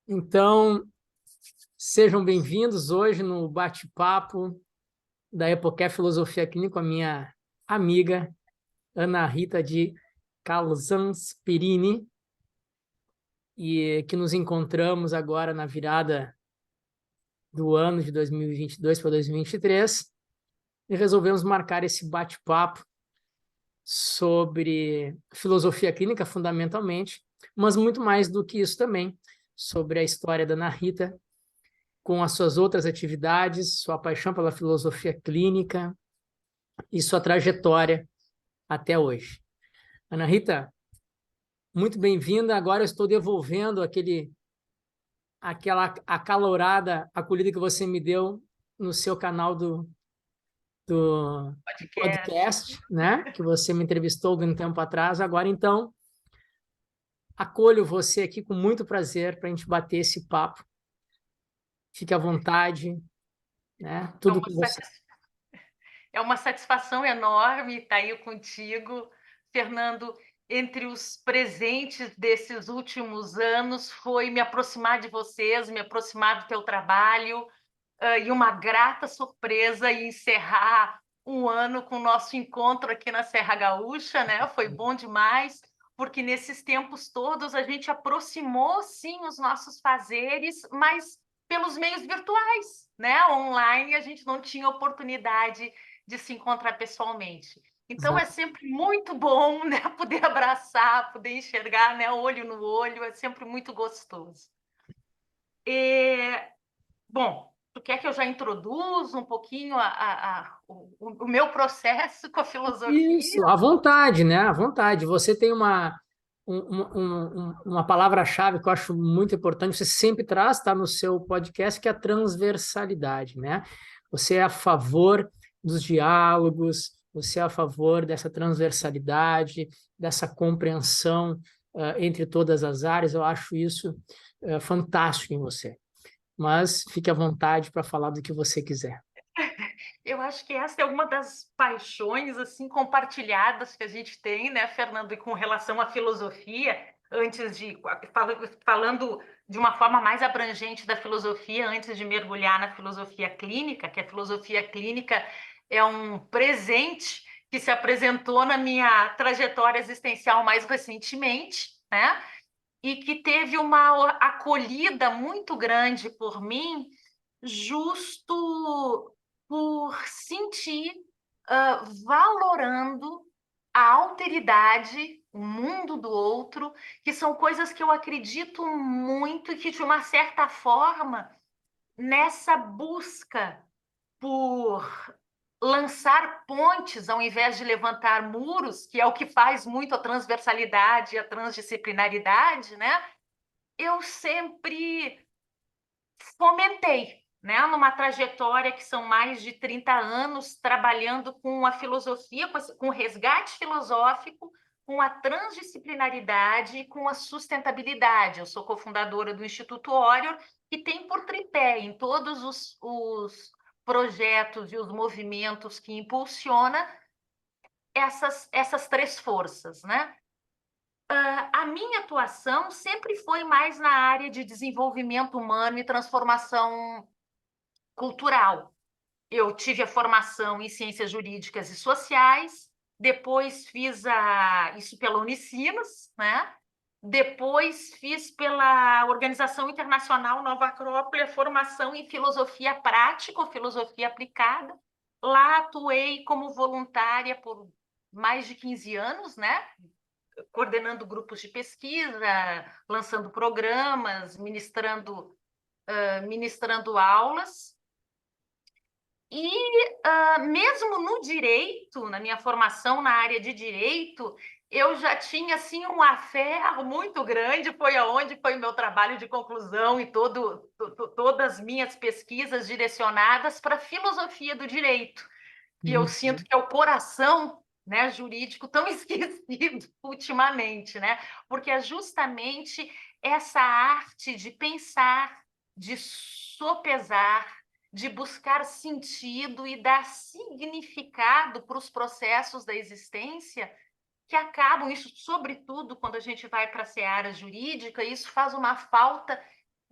Então, sejam bem-vindos hoje no bate-papo da Epocé Filosofia Clínica com a minha amiga Ana Rita de Calzans Perini, e que nos encontramos agora na virada do ano de 2022 para 2023 e resolvemos marcar esse bate-papo sobre filosofia clínica, fundamentalmente, mas muito mais do que isso também, sobre a história da Ana Rita com as suas outras atividades, sua paixão pela filosofia clínica e sua trajetória até hoje. Ana Rita, muito bem-vinda. Agora eu estou devolvendo aquela acalorada acolhida que você me deu no seu canal do Podcast. podcast, né? Que você me entrevistou algum tempo atrás. Agora, então, acolho você aqui com muito prazer para a gente bater esse papo. Fique à vontade, né? É Tudo uma, com você. é uma satisfação enorme estar aí contigo, Fernando. Entre os presentes desses últimos anos foi me aproximar de vocês, me aproximar do teu trabalho, e uma grata surpresa em encerrar um ano com o nosso encontro aqui na Serra Gaúcha, né? Foi bom demais, porque nesses tempos todos a gente aproximou, sim, os nossos fazeres, mas pelos meios virtuais, né? Online a gente não tinha oportunidade de se encontrar pessoalmente. Então é Exato. sempre muito bom, né? Poder abraçar, poder enxergar, né? Olho no olho, é sempre muito gostoso. E bom, tu quer que eu já introduza um pouquinho o meu processo com a filosofia? Isso, à vontade, né? À vontade. Você tem uma palavra-chave que eu acho muito importante, você sempre traz, está no seu podcast, que é a transversalidade, né? Você é a favor dos diálogos, você é a favor dessa transversalidade, dessa compreensão entre todas as áreas. Eu acho isso fantástico em você. Mas fique à vontade para falar do que você quiser. Eu acho que essa é uma das paixões assim compartilhadas que a gente tem, né, Fernando, e com relação à filosofia, antes de falando de uma forma mais abrangente da filosofia, antes de mergulhar na filosofia clínica, que a filosofia clínica é um presente que se apresentou na minha trajetória existencial mais recentemente, né? E que teve uma acolhida muito grande por mim, justo por sentir valorando a alteridade, o mundo do outro, que são coisas que eu acredito muito e que, de uma certa forma, nessa busca por lançar pontes ao invés de levantar muros, que é o que faz muito a transversalidade e a transdisciplinaridade, né? Eu sempre fomentei, né, numa trajetória que são mais de 30 anos trabalhando com a filosofia, com o resgate filosófico, com a transdisciplinaridade e com a sustentabilidade. Eu sou cofundadora do Instituto Orior, que tem por tripé em todos os projetos e os movimentos que impulsiona essas três forças, né? A minha atuação sempre foi mais na área de desenvolvimento humano e transformação cultural. Eu tive a formação em ciências jurídicas e sociais, depois fiz isso pela Unicinos, né? Depois fiz pela Organização Internacional Nova Acrópole a formação em filosofia prática ou filosofia aplicada. Lá atuei como voluntária por mais de 15 anos, né? Coordenando grupos de pesquisa, lançando programas, ministrando aulas. E mesmo no direito, na minha formação na área de direito, eu já tinha assim um afé muito grande, foi aonde foi o meu trabalho de conclusão e todas as minhas pesquisas direcionadas para a filosofia do direito, que eu sinto Uhum. que é o coração, né, jurídico tão esquecido ultimamente, né? Porque é justamente essa arte de pensar, de sopesar, de buscar sentido e dar significado para os processos da existência que acabam, isso sobretudo quando a gente vai para a seara jurídica, isso faz uma falta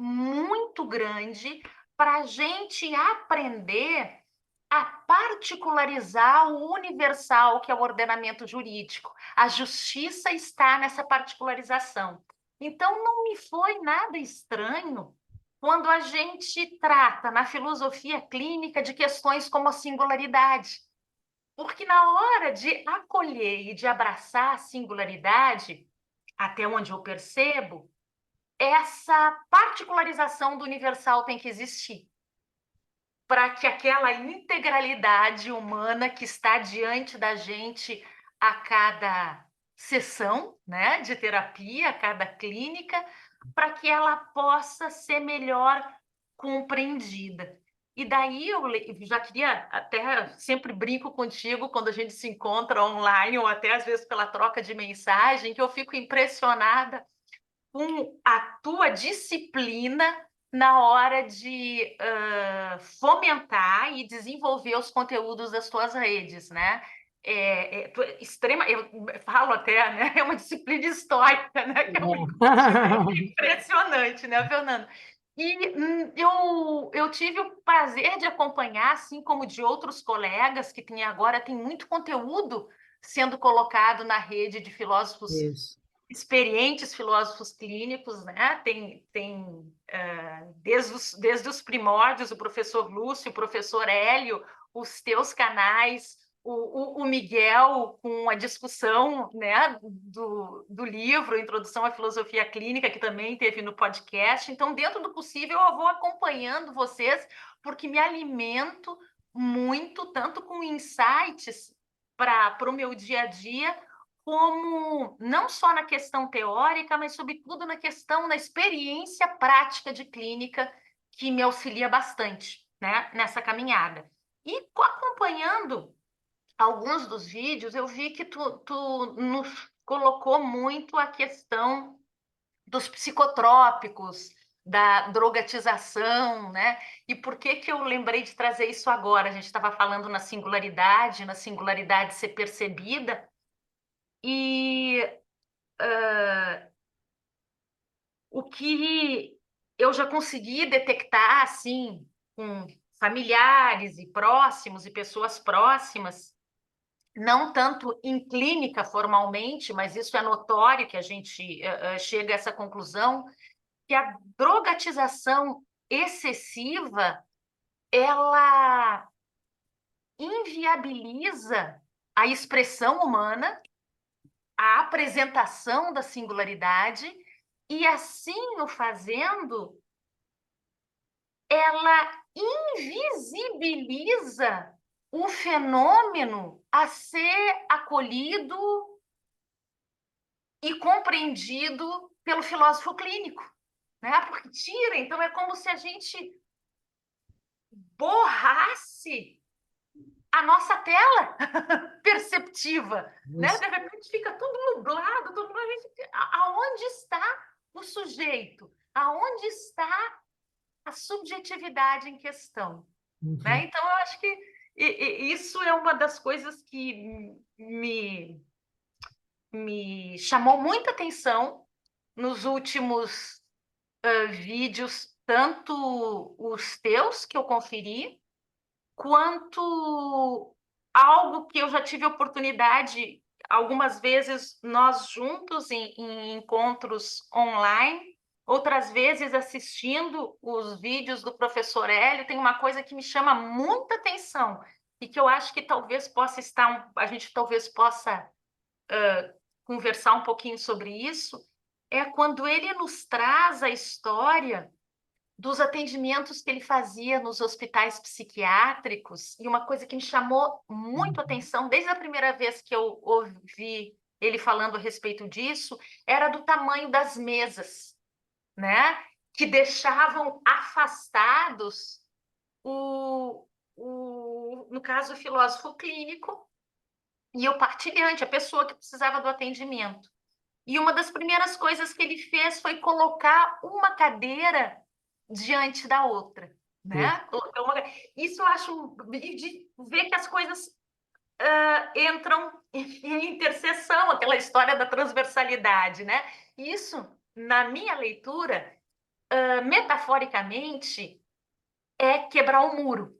muito grande para a gente aprender a particularizar o universal, que é o ordenamento jurídico. A justiça está nessa particularização. Então, não me foi nada estranho quando a gente trata na filosofia clínica de questões como a singularidade. Porque na hora de acolher e de abraçar a singularidade, até onde eu percebo, essa particularização do universal tem que existir para que aquela integralidade humana que está diante da gente a cada sessão, né, de terapia, a cada clínica, para que ela possa ser melhor compreendida. E daí eu já queria, até sempre brinco contigo quando a gente se encontra online, ou até às vezes pela troca de mensagem, que eu fico impressionada com a tua disciplina na hora de fomentar e desenvolver os conteúdos das tuas redes, né? Eu falo até, né? É uma disciplina histórica, né? Que é um impressionante, né, Fernando? E eu tive o prazer de acompanhar, assim como de outros colegas que tem muito conteúdo sendo colocado na rede de filósofos Isso. experientes, filósofos clínicos, né? Desde os primórdios, o professor Lúcio, o professor Hélio, os teus canais, o Miguel com a discussão, né, do livro Introdução à Filosofia Clínica, que também teve no podcast. Então, dentro do possível, eu vou acompanhando vocês, porque me alimento muito, tanto com insights para o meu dia a dia, como não só na questão teórica, mas sobretudo na experiência prática de clínica, que me auxilia bastante, né, nessa caminhada. E acompanhando alguns dos vídeos, eu vi que tu nos colocou muito a questão dos psicotrópicos, da drogatização, né? E por que que eu lembrei de trazer isso agora? A gente estava falando na singularidade ser percebida, e o que eu já consegui detectar, assim, com familiares e próximos e pessoas próximas, não tanto em clínica formalmente, mas isso é notório que a gente chega a essa conclusão, que a drogatização excessiva, ela inviabiliza a expressão humana, a apresentação da singularidade, e assim o fazendo, ela invisibiliza o fenômeno a ser acolhido e compreendido pelo filósofo clínico, né? Porque tira, então é como se a gente borrasse a nossa tela perceptiva, né? De repente fica tudo nublado, aonde está o sujeito? Aonde está a subjetividade em questão? Né? Uhum. Então, eu acho que isso é uma das coisas que me chamou muita atenção nos últimos vídeos, tanto os teus que eu conferi, quanto algo que eu já tive oportunidade, algumas vezes nós juntos em encontros online, outras vezes assistindo os vídeos do professor Hélio. Tem uma coisa que me chama muita atenção e que eu acho que talvez possa a gente talvez possa conversar um pouquinho sobre isso, é quando ele nos traz a história dos atendimentos que ele fazia nos hospitais psiquiátricos, e uma coisa que me chamou muito a Uhum. atenção, desde a primeira vez que eu ouvi ele falando a respeito disso, era do tamanho das mesas, né? Que deixavam afastados no caso, o filósofo clínico e o partilhante, a pessoa que precisava do atendimento. E uma das primeiras coisas que ele fez foi colocar uma cadeira diante da outra, Isso. né? Isso eu acho de ver que as coisas entram em interseção, aquela história da transversalidade, né? Isso, na minha leitura, metaforicamente, é quebrar o muro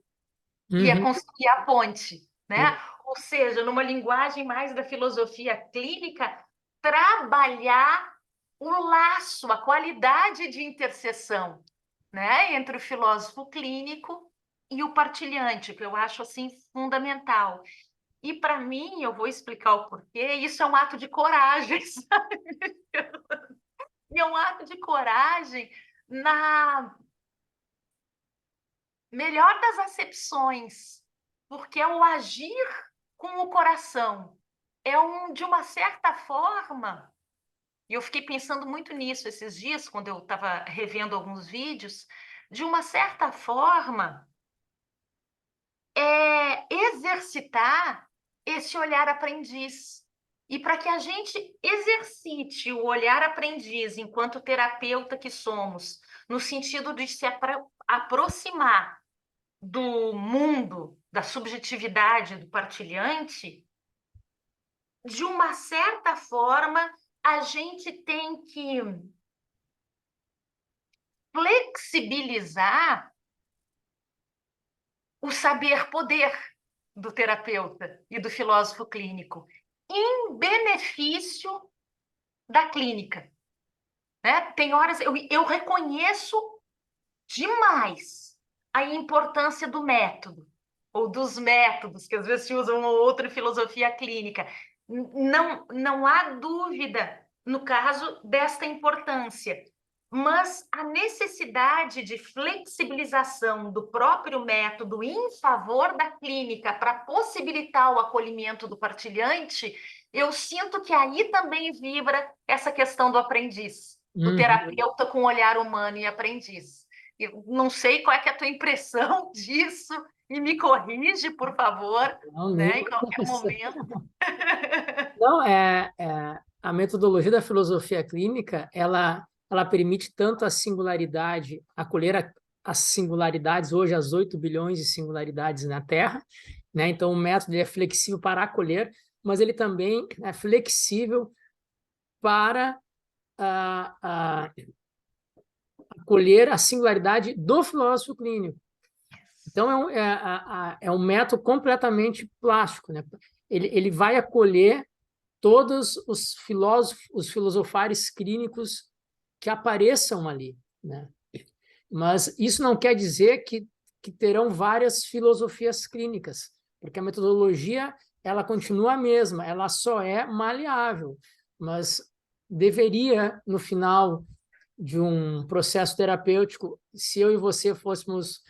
e é Uhum. construir a ponte, né? Ou seja, numa linguagem mais da filosofia clínica, trabalhar o laço, a qualidade de interseção, né, entre o filósofo clínico e o partilhante, que eu acho assim fundamental. E para mim, eu vou explicar o porquê, isso é um ato de coragem, sabe? E é um ato de coragem na melhor das acepções, porque é o agir com o coração. De uma certa forma, e eu fiquei pensando muito nisso esses dias, quando eu estava revendo alguns vídeos, de uma certa forma, exercitar esse olhar aprendiz. E para que a gente exercite o olhar aprendiz enquanto terapeuta que somos, no sentido de se aproximar do mundo, da subjetividade do partilhante, de uma certa forma, a gente tem que flexibilizar o saber-poder do terapeuta e do filósofo clínico em benefício da clínica, né? Tem horas, eu reconheço demais a importância do método, ou dos métodos, que às vezes se usam uma ou outra filosofia clínica. Não há dúvida no caso desta importância, mas a necessidade de flexibilização do próprio método em favor da clínica para possibilitar o acolhimento do partilhante, eu sinto que aí também vibra essa questão do aprendiz, do Uhum. terapeuta com olhar humano e aprendiz. Eu não sei qual é, a tua impressão disso, e me corrige, por favor, Não, né, em nenhuma qualquer impressão. momento. Não, a metodologia da filosofia clínica, ela permite tanto a singularidade, acolher as singularidades, hoje as 8 bilhões de singularidades na Terra, né? Então, o método é flexível para acolher, mas ele também é flexível para acolher a singularidade do filósofo clínico. Então, é um método completamente plástico, né? Ele vai acolher todos os filósofos, os filosofares clínicos que apareçam ali, né? Mas isso não quer dizer que terão várias filosofias clínicas, porque a metodologia ela continua a mesma, ela só é maleável, mas deveria, no final de um processo terapêutico, se eu e você fôssemos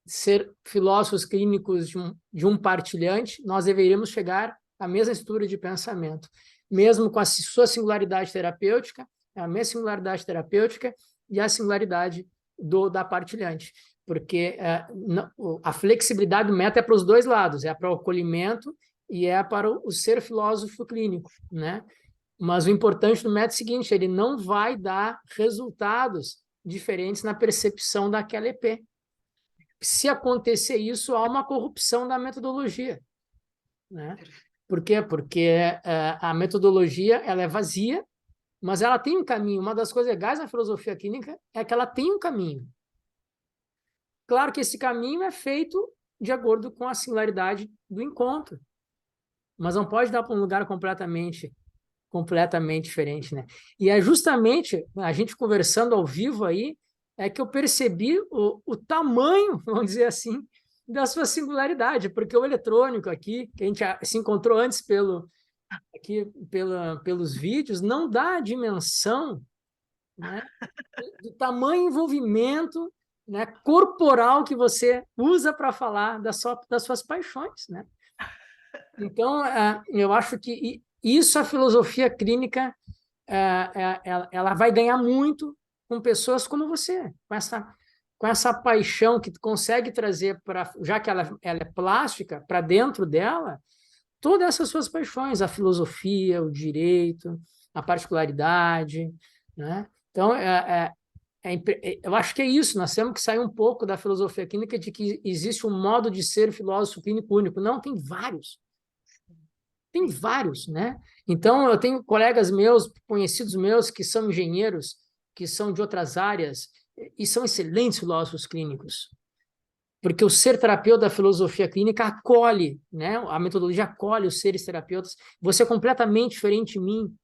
ser filósofos clínicos de um partilhante, nós deveríamos chegar à mesma estrutura de pensamento, mesmo com a sua singularidade terapêutica, a minha singularidade terapêutica e a singularidade da partilhante, porque a flexibilidade do método é para os dois lados, é para o acolhimento e é para o ser filósofo clínico, né? Mas o importante do método é o seguinte, ele não vai dar resultados diferentes na percepção daquela EP. Se acontecer isso, há uma corrupção da metodologia, né? Por quê? Porque a metodologia ela é vazia, mas ela tem um caminho. Uma das coisas legais da filosofia clínica é que ela tem um caminho. Claro que esse caminho é feito de acordo com a singularidade do encontro, mas não pode dar para um lugar completamente diferente, né? E é justamente a gente conversando ao vivo aí é que eu percebi o tamanho, vamos dizer assim, da sua singularidade, porque o eletrônico aqui, que a gente se encontrou antes pelos vídeos, não dá a dimensão, né, do tamanho e envolvimento, né, corporal que você usa para falar das suas paixões, né? Então, eu acho que isso a filosofia clínica ela vai ganhar muito com pessoas como você, com essa paixão que consegue trazer para, já que ela é plástica, para dentro dela, todas essas suas paixões, a filosofia, o direito, a particularidade, né? Então, eu acho que é isso, nós temos que sair um pouco da filosofia clínica de que existe um modo de ser filósofo clínico único. Não, tem vários. Tem vários, né? Então, eu tenho colegas meus, conhecidos meus, que são engenheiros, que são de outras áreas e são excelentes filósofos clínicos, porque o ser terapeuta da filosofia clínica acolhe, né? A metodologia acolhe os seres terapeutas. Você é completamente diferente de mim,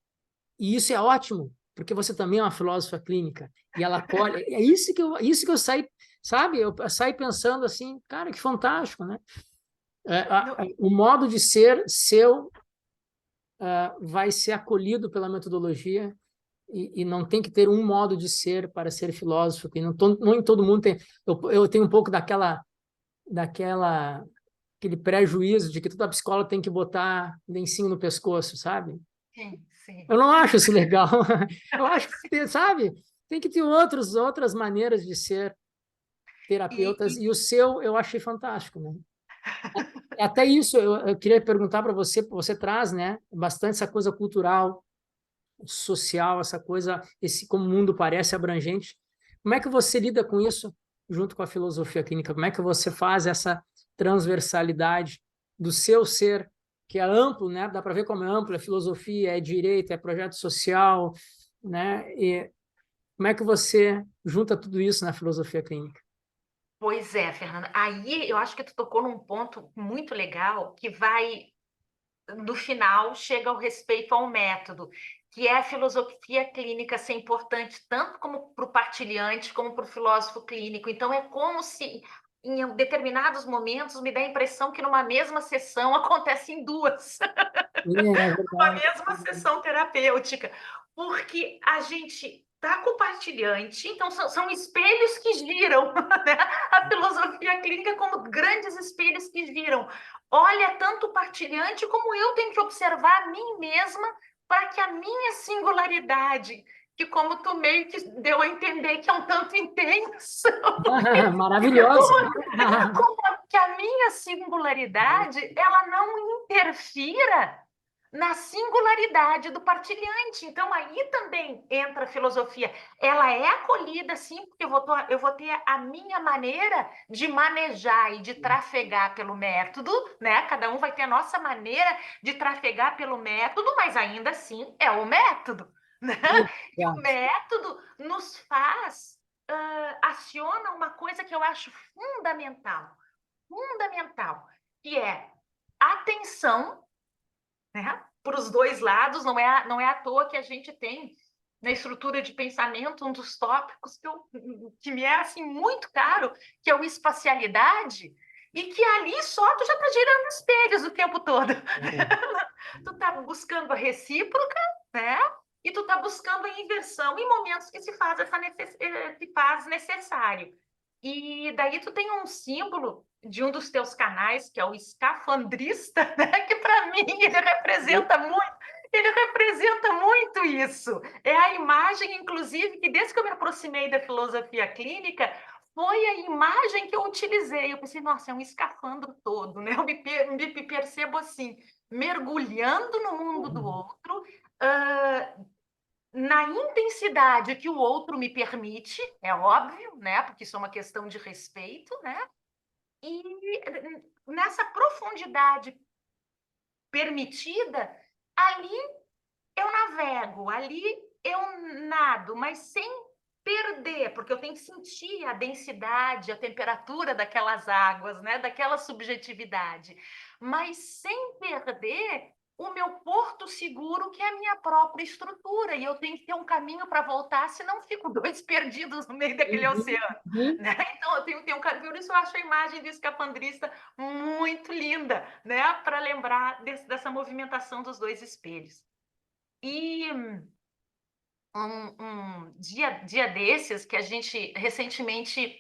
e isso é ótimo, porque você também é uma filósofa clínica, e ela acolhe. É isso que eu saí, sabe? Eu saí pensando assim, cara, que fantástico, né? O modo de ser seu vai ser acolhido pela metodologia e não tem que ter um modo de ser para ser filósofo, que não em todo mundo tem. Eu tenho um pouco daquela aquele prejuízo de que toda psicóloga tem que botar lencinho no pescoço, sabe? Sim, sim. Eu não acho isso legal. Eu acho que, sabe, tem que ter outras maneiras de ser terapeutas, e o seu eu achei fantástico, né? Até isso eu queria perguntar para você, você traz, né, bastante essa coisa cultural, social, essa coisa, esse como o mundo parece abrangente. Como é que você lida com isso junto com a filosofia clínica? Como é que você faz essa transversalidade do seu ser, que é amplo, né? Dá para ver como é amplo, é filosofia, é direito, é projeto social, né? E como é que você junta tudo isso na filosofia clínica? Pois é, Fernanda. Aí eu acho que tu tocou num ponto muito legal que vai, no final, chega ao respeito ao método, que é a filosofia clínica ser importante tanto como para o partilhante como para o filósofo clínico. Então é como se em determinados momentos me dá a impressão que numa mesma sessão acontecem duas. É Uma verdade. mesma sessão terapêutica, porque a gente está compartilhante, então são espelhos que giram, né? A filosofia clínica é como grandes espelhos que giram. Olha tanto o partilhante como eu tenho que observar a mim mesma para que a minha singularidade, que como tu meio que deu a entender que é um tanto intenso, Maravilhoso. como que a minha singularidade ela não interfira na singularidade do partilhante. Então, aí também entra a filosofia. Ela é acolhida, sim, porque eu vou ter a minha maneira de manejar e de trafegar pelo método, né? Cada um vai ter a nossa maneira de trafegar pelo método, mas ainda assim é o método, né? E o método nos faz, aciona uma coisa que eu acho fundamental, que é atenção, né? Para os dois lados, não é à toa que a gente tem na estrutura de pensamento um dos tópicos que me é assim muito caro, que é o espacialidade, e que ali só tu já está girando espelhos o tempo todo. Tu está buscando a recíproca, né? E tu está buscando a inversão em momentos que se faz necessário. E daí tu tem um símbolo de um dos teus canais, que é o escafandrista, né? Que para mim ele representa muito isso. É a imagem, inclusive, que desde que eu me aproximei da filosofia clínica, foi a imagem que eu utilizei. Eu pensei, nossa, é um escafandro todo, né? Eu me percebo assim, mergulhando no mundo do outro, na intensidade que o outro me permite, é óbvio, né? Porque isso é uma questão de respeito, né? E nessa profundidade permitida, ali eu navego, ali eu nado, mas sem perder, porque eu tenho que sentir a densidade, a temperatura daquelas águas, né? Daquela subjetividade, mas sem perder o meu porto seguro, que é a minha própria estrutura, e eu tenho que ter um caminho para voltar, senão fico dois perdidos no meio daquele oceano, né? Então eu tenho que ter um caminho, por isso eu acho a imagem do escapandrista muito linda, né? Para lembrar dessa movimentação dos dois espelhos. E um dia desses, que a gente, recentemente,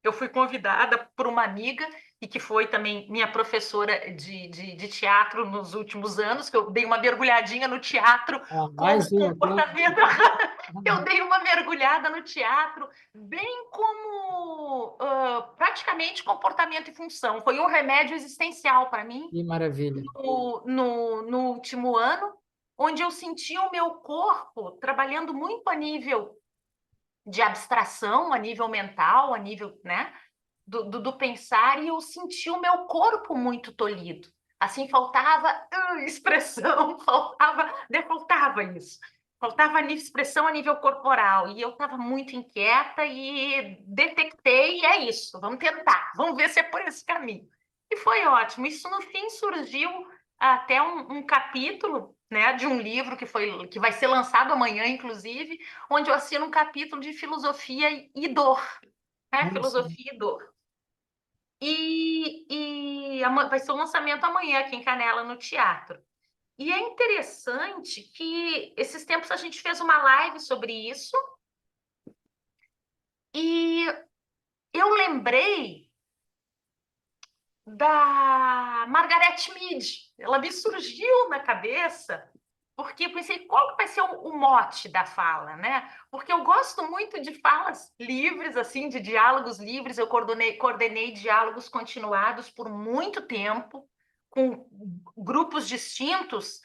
eu fui convidada por uma amiga, e que foi também minha professora de teatro nos últimos anos, que eu dei uma mergulhadinha no teatro como Mais uma. comportamento. Eu dei uma mergulhada no teatro, bem como praticamente comportamento e função. Foi um remédio existencial para mim Que maravilha. no último ano, onde eu senti o meu corpo trabalhando muito a nível de abstração, a nível mental, a nível, né, do pensar, e eu senti o meu corpo muito tolhido. Assim, faltava expressão, faltava isso. faltava expressão a nível corporal, e eu estava muito inquieta e detectei, e é isso, vamos tentar, vamos ver se é por esse caminho. E foi ótimo. Isso, no fim, surgiu até um capítulo, né, de um livro que vai ser lançado amanhã, inclusive, onde eu assino um capítulo de filosofia e dor, né? Nossa. Filosofia e dor. E vai ser o lançamento amanhã aqui em Canela, no teatro. E é interessante que esses tempos a gente fez uma live sobre isso e eu lembrei da Margaret Mead. Ela me surgiu na cabeça porque eu pensei, qual que vai ser o mote da fala, né? Porque eu gosto muito de falas livres, assim, de diálogos livres. Eu coordenei diálogos continuados por muito tempo, com grupos distintos,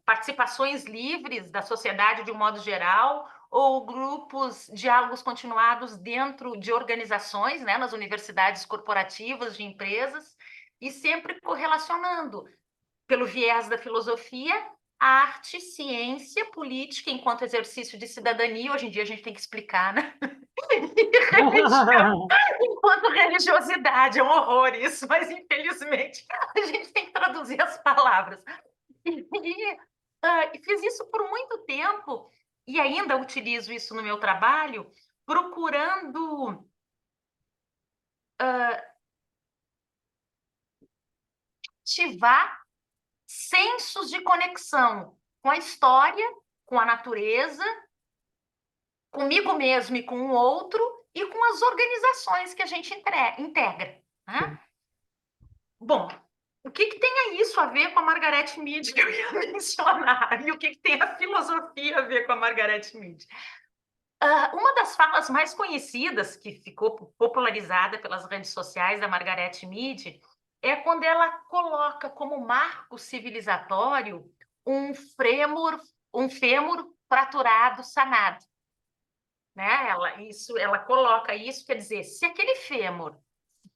participações livres da sociedade de um modo geral, ou grupos, diálogos continuados dentro de organizações, né, nas universidades corporativas de empresas, e sempre correlacionando pelo viés da filosofia, arte, ciência, política, enquanto exercício de cidadania. Hoje em dia a gente tem que explicar, né? E religião, enquanto religiosidade. É um horror isso, mas infelizmente a gente tem que traduzir as palavras. E fiz isso por muito tempo, e ainda utilizo isso no meu trabalho, procurando ativar sensos de conexão com a história, com a natureza, comigo mesmo e com o outro, e com as organizações que a gente integra. Né? Bom, o que tem isso a ver com a Margaret Mead que eu ia mencionar? E o que tem a filosofia a ver com a Margaret Mead? Uma das falas mais conhecidas, que ficou popularizada pelas redes sociais da Margaret Mead, é quando ela coloca como marco civilizatório um fêmur fraturado sanado. Né? Ela coloca isso, quer dizer, se aquele fêmur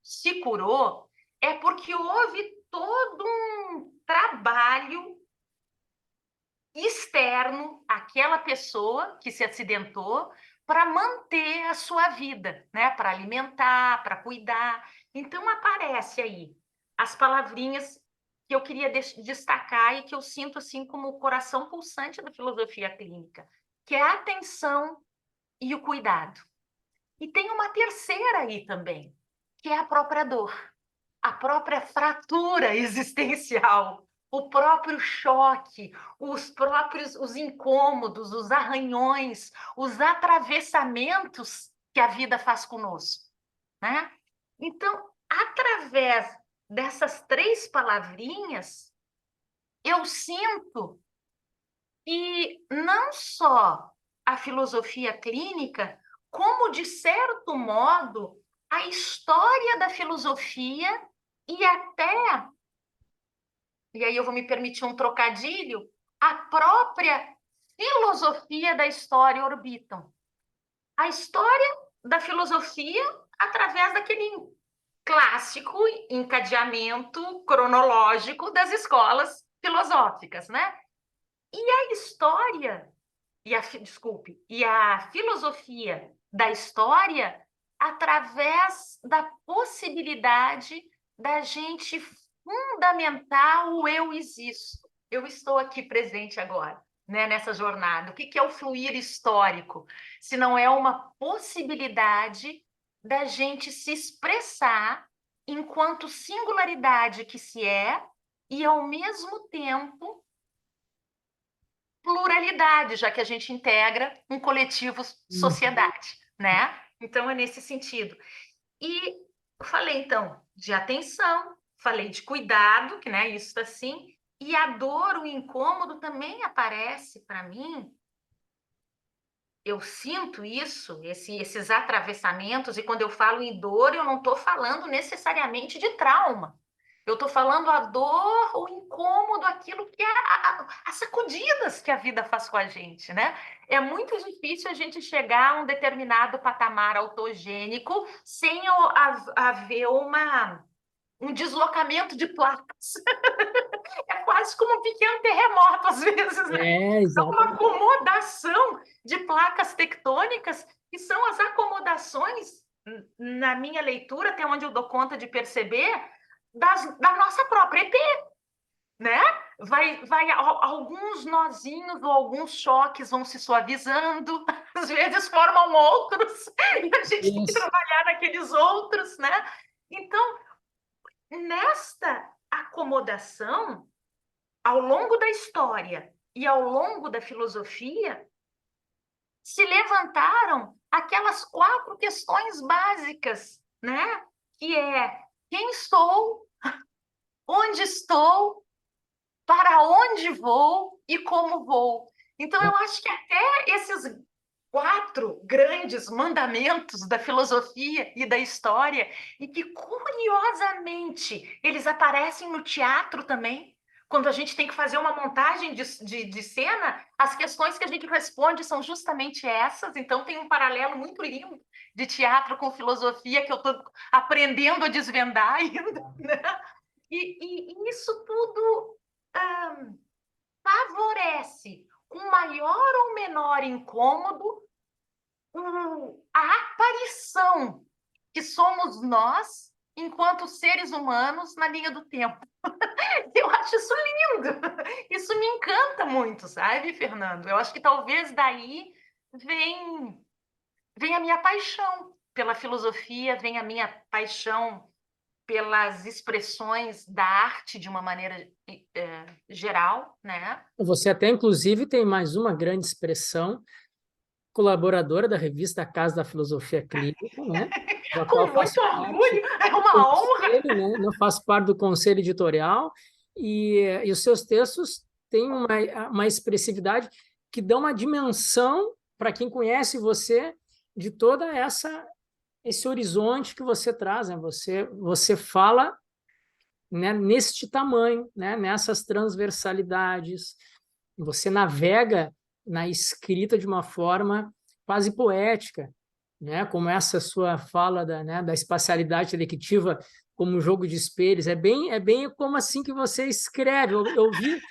se curou, é porque houve todo um trabalho externo àquela pessoa que se acidentou para manter a sua vida, né? Para alimentar, para cuidar. Então aparece aí as palavrinhas que eu queria destacar e que eu sinto assim como o coração pulsante da filosofia clínica, que é a atenção e o cuidado. E tem uma terceira aí também, que é a própria dor, a própria fratura existencial, o próprio choque, os incômodos, os arranhões, os atravessamentos que a vida faz conosco, né? Então, através dessas três palavrinhas, eu sinto que não só a filosofia clínica, como, de certo modo, a história da filosofia e até, e aí eu vou me permitir um trocadilho, a própria filosofia da história orbitam. A história da filosofia através daquele clássico encadeamento cronológico das escolas filosóficas, né? E a história, e a filosofia da história através da possibilidade da gente fundamentar o eu existo. Eu estou aqui presente agora, né, nessa jornada. O que é o fluir histórico? Se não é uma possibilidade da gente se expressar enquanto singularidade que se é e, ao mesmo tempo, pluralidade, já que a gente integra um coletivo sociedade, né? Então, é nesse sentido. E falei, então, de atenção, falei de cuidado, que, né, isso assim, e a dor, o incômodo também aparece para mim. Eu sinto isso, esses atravessamentos, e quando eu falo em dor, eu não estou falando necessariamente de trauma. Eu estou falando a dor, o incômodo, aquilo que é as sacudidas que a vida faz com a gente, né? É muito difícil a gente chegar a um determinado patamar autogênico sem haver um deslocamento de placas. É quase como um pequeno terremoto, às vezes, né? É uma exatamente. acomodação de placas tectônicas, que são as acomodações, na minha leitura, até onde eu dou conta de perceber, da nossa própria EP, né? Alguns nozinhos ou alguns choques vão se suavizando, às vezes formam outros, e a gente tem que Isso. trabalhar naqueles outros, né? Então, nesta acomodação, ao longo da história e ao longo da filosofia, se levantaram aquelas 4 questões básicas, né? Que é quem sou, onde estou, para onde vou e como vou. Então, eu acho que até esses 4 grandes mandamentos da filosofia e da história, e que, curiosamente, eles aparecem no teatro também. Quando a gente tem que fazer uma montagem de cena, as questões que a gente responde são justamente essas. Então, tem um paralelo muito lindo de teatro com filosofia que eu estou aprendendo a desvendar ainda, né? E isso tudo favorece, com maior ou menor incômodo, a aparição que somos nós enquanto seres humanos na linha do tempo. Eu acho isso lindo. Isso me encanta muito, sabe, Fernando? Eu acho que talvez daí vem, vem a minha paixão pela filosofia, vem a minha paixão pelas expressões da arte de uma maneira geral, né? Você até, inclusive, tem mais uma grande expressão, colaboradora da revista Casa da Filosofia Clínica, né? Da qual Com eu muito faço parte orgulho, é do uma honra. conselho, né? Eu faço parte do conselho editorial e os seus textos têm uma expressividade que dão uma dimensão para quem conhece você de toda esse horizonte que você traz, né? Você fala, né, neste tamanho, né, nessas transversalidades. Você navega na escrita de uma forma quase poética, né, como essa sua fala da espacialidade intelectiva como jogo de espelhos. É bem como assim que você escreve. Eu vi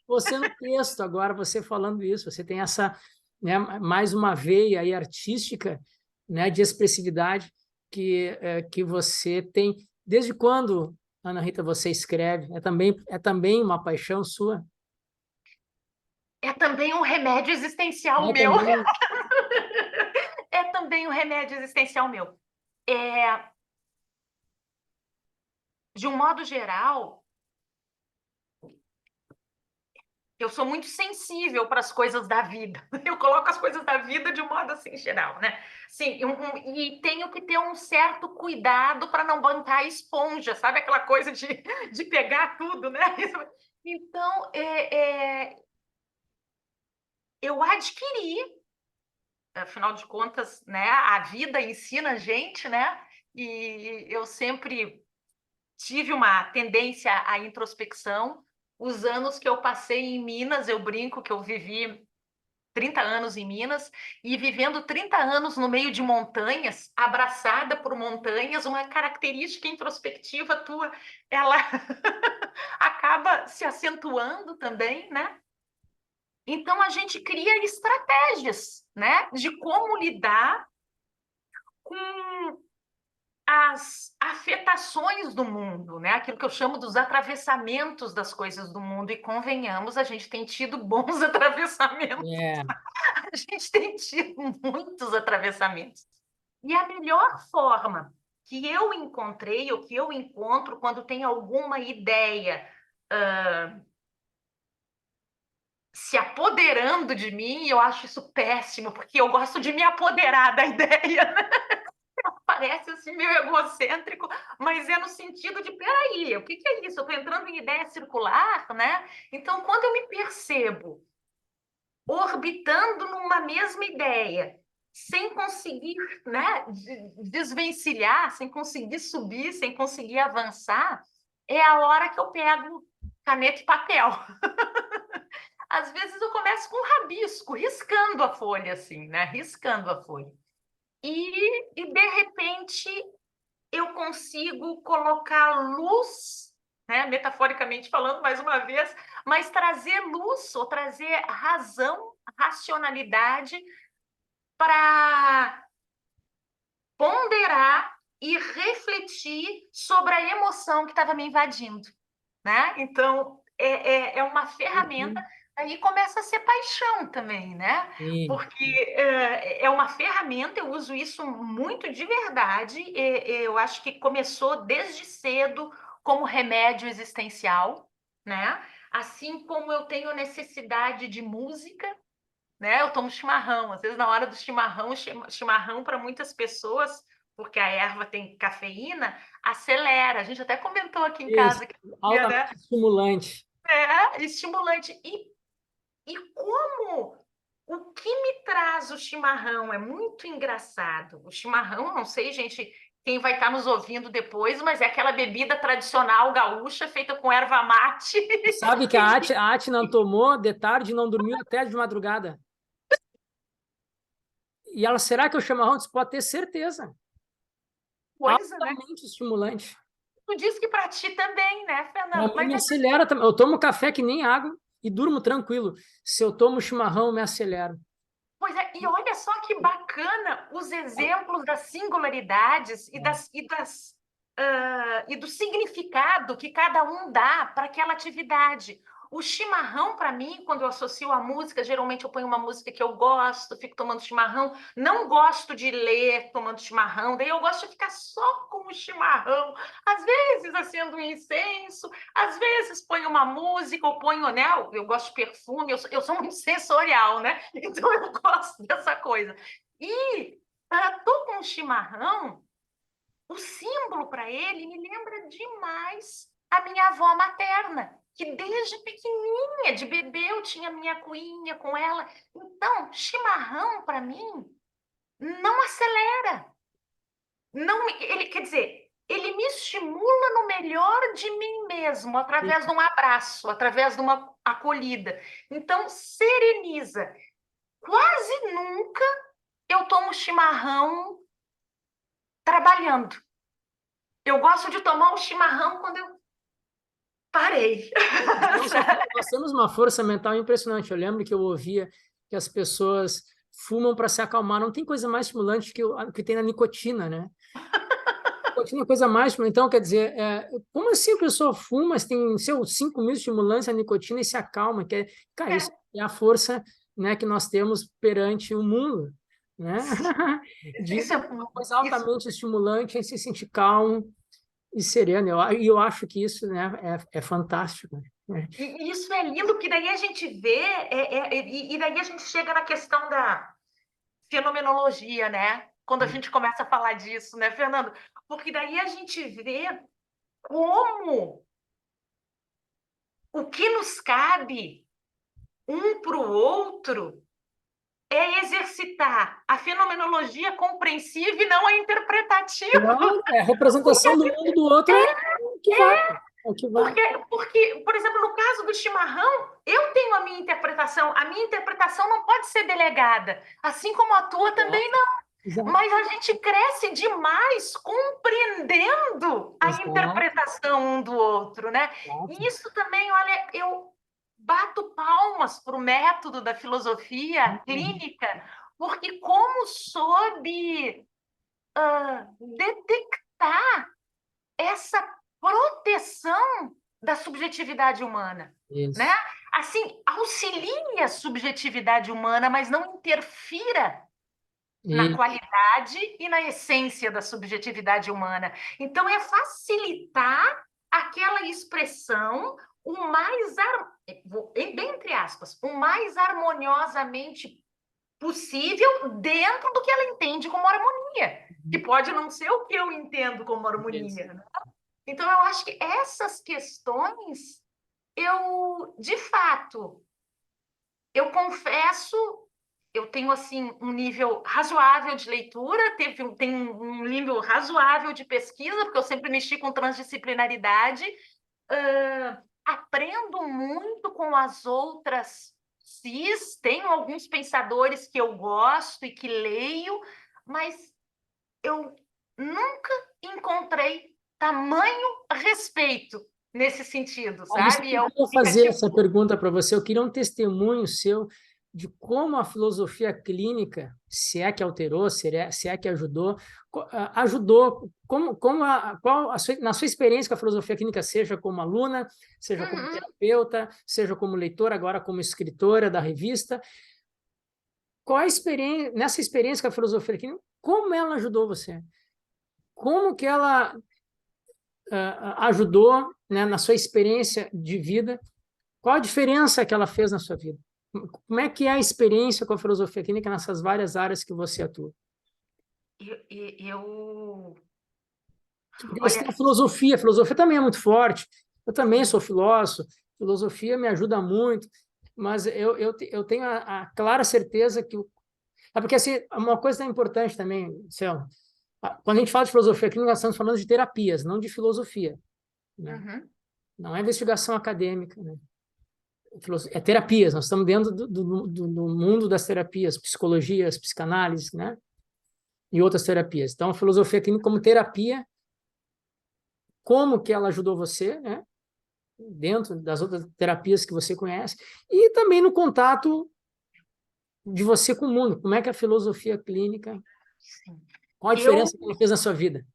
você no texto agora, você falando isso. Você tem essa, né, mais uma veia aí artística, né, de expressividade que você tem. Desde quando, Ana Rita, você escreve? É também uma paixão sua? É também um remédio existencial É meu. também. É também um remédio existencial meu. É, de um modo geral, eu sou muito sensível para as coisas da vida. Eu coloco as coisas da vida de um modo assim geral, né? Sim, e tenho que ter um certo cuidado para não bancar a esponja, sabe aquela coisa de pegar tudo, né? Então, eu adquiri, afinal de contas, né? A vida ensina a gente, né? E eu sempre tive uma tendência à introspecção. Os anos que eu passei em Minas, eu brinco que eu vivi 30 anos em Minas e vivendo 30 anos no meio de montanhas, abraçada por montanhas, uma característica introspectiva tua, ela acaba se acentuando também, né? Então a gente cria estratégias, né, de como lidar com as afetações do mundo, né? Aquilo que eu chamo dos atravessamentos das coisas do mundo. E convenhamos, a gente tem tido bons atravessamentos, É, a gente tem tido muitos atravessamentos. E a melhor forma que eu encontrei, ou que eu encontro quando tem alguma ideia se apoderando de mim, eu acho isso péssimo, porque eu gosto de me apoderar da ideia, né? Parece assim meio egocêntrico, mas é no sentido de, peraí, o que é isso? Eu estou entrando em ideia circular, né? Então, quando eu me percebo orbitando numa mesma ideia, sem conseguir, né, desvencilhar, sem conseguir subir, sem conseguir avançar, é a hora que eu pego caneta e papel. Às vezes eu começo com um rabisco, riscando a folha, assim, né? Riscando a folha. E de repente eu consigo colocar luz, né, metaforicamente falando, mais uma vez, mas trazer luz ou trazer razão, racionalidade para ponderar e refletir sobre a emoção que estava me invadindo, né? Então, é uma ferramenta, Uhum. aí começa a ser paixão também, né? Sim. Porque é uma ferramenta, eu uso isso muito de verdade, eu acho que começou desde cedo como remédio existencial, né? Assim como eu tenho necessidade de música, né? Eu tomo chimarrão. Às vezes, na hora do chimarrão, chimarrão para muitas pessoas, porque a erva tem cafeína, acelera. A gente até comentou aqui em Isso. casa que, né? Altamente estimulante. É estimulante. E como o que me traz o chimarrão é muito engraçado. O chimarrão, não sei, gente, quem vai estar nos ouvindo depois, mas é aquela bebida tradicional gaúcha feita com erva mate. Sabe que a Ati não tomou de tarde e não dormiu até de madrugada. E ela, será que eu chimarrão? Você pode ter certeza. Coisa, né? Altamente estimulante. Tu disse que para ti também, né, Para Fernando? mim, Mas me é. acelera também. Eu tomo café que nem água e durmo tranquilo. Se eu tomo chimarrão, me acelero. Pois é, e olha só que bacana os exemplos das singularidades e do significado que cada um dá para aquela atividade. O chimarrão, para mim, quando eu associo a música, geralmente eu ponho uma música que eu gosto, fico tomando chimarrão. Não gosto de ler tomando chimarrão, daí eu gosto de ficar só com o chimarrão. Às vezes acendo um incenso, às vezes ponho uma música, ou ponho, né? Eu gosto de perfume, eu sou muito sensorial, né? Então eu gosto dessa coisa. E tô com um chimarrão, o símbolo para ele me lembra demais a minha avó materna, que desde pequenininha, de bebê, eu tinha minha aguinha com ela. Então, chimarrão para mim não acelera, não, ele quer dizer, ele me estimula no melhor de mim mesmo, através de um abraço, através de uma acolhida. Então, sereniza. Quase nunca eu tomo chimarrão trabalhando. Eu gosto de tomar um chimarrão quando eu parei. Nós temos uma força mental impressionante. Eu lembro que eu ouvia que as pessoas fumam para se acalmar. Não tem coisa mais estimulante que tem na nicotina, né? Nicotina é a coisa mais estimulante. Então, quer dizer, como assim a pessoa fuma, mas tem seus 5.000 estimulantes a nicotina e se acalma? Cara, isso é a força, né, que nós temos perante o mundo, né? De Isso é, uma coisa isso, altamente estimulante em se sentir calmo e sereno. Eu acho que isso, né, é fantástico, né? e isso é lindo, porque daí a gente vê, e daí a gente chega na questão da fenomenologia, né? Quando a gente começa a falar disso, né, Fernando? Porque daí a gente vê como o que nos cabe um para o outro é exercitar a fenomenologia compreensiva e não a interpretativa. Claro, a Porque, representação do mundo do outro é o que vale. É o que vale. porque, por exemplo, no caso do chimarrão, eu tenho a minha interpretação não pode ser delegada, assim como a tua também Exato, não. exato, Mas a gente cresce demais compreendendo a exato, interpretação um do outro, né? exato. E isso também, olha, eu bato palmas para o método da filosofia Uhum. clínica, porque como soube detectar essa proteção da subjetividade humana, né? Isso, Assim, auxilie a subjetividade humana, mas não interfira na isso, qualidade e na essência da subjetividade humana. Então, é facilitar aquela expressão o mais, bem entre aspas, o mais harmoniosamente possível dentro do que ela entende como harmonia, que pode não ser o que eu entendo como isso. harmonia, né? Então, eu acho que essas questões, de fato, eu confesso, eu tenho assim um nível razoável de leitura, tenho um nível razoável de pesquisa, porque eu sempre mexi com transdisciplinaridade, aprendo muito com as outras cis, tenho alguns pensadores que eu gosto e que leio, mas eu nunca encontrei tamanho respeito nesse sentido, Mas você sabe? podia Fica fazer essa tipo, pergunta para você. Eu queria um testemunho seu de como a filosofia clínica, se é que alterou, se é que ajudou, ajudou, na sua experiência com a filosofia clínica, seja como aluna, seja como uhum. terapeuta, seja como leitora, agora como escritora da revista, qual a experiência, nessa experiência com a filosofia clínica, como ela ajudou você? Como que ela ajudou, né, na sua experiência de vida? Qual a diferença que ela fez na sua vida? Como é que é a experiência com a filosofia clínica nessas várias áreas que você atua? Eu, Porque você tem olha, a filosofia também é muito forte. Eu também sou filósofo, filosofia me ajuda muito, mas eu tenho a clara certeza que. Porque assim, uma coisa importante também, Céu, quando a gente fala de filosofia clínica, nós estamos falando de terapias, não de filosofia. Né? uhum. Não é investigação acadêmica. Né? É terapias, nós estamos dentro do mundo das terapias, psicologias, psicanálise, né? E outras terapias. Então, a filosofia clínica como terapia, como que ela ajudou você, né? Dentro das outras terapias que você conhece, e também no contato de você com o mundo. Como é que a filosofia clínica, Sim. qual a Eu diferença que ela fez na sua vida?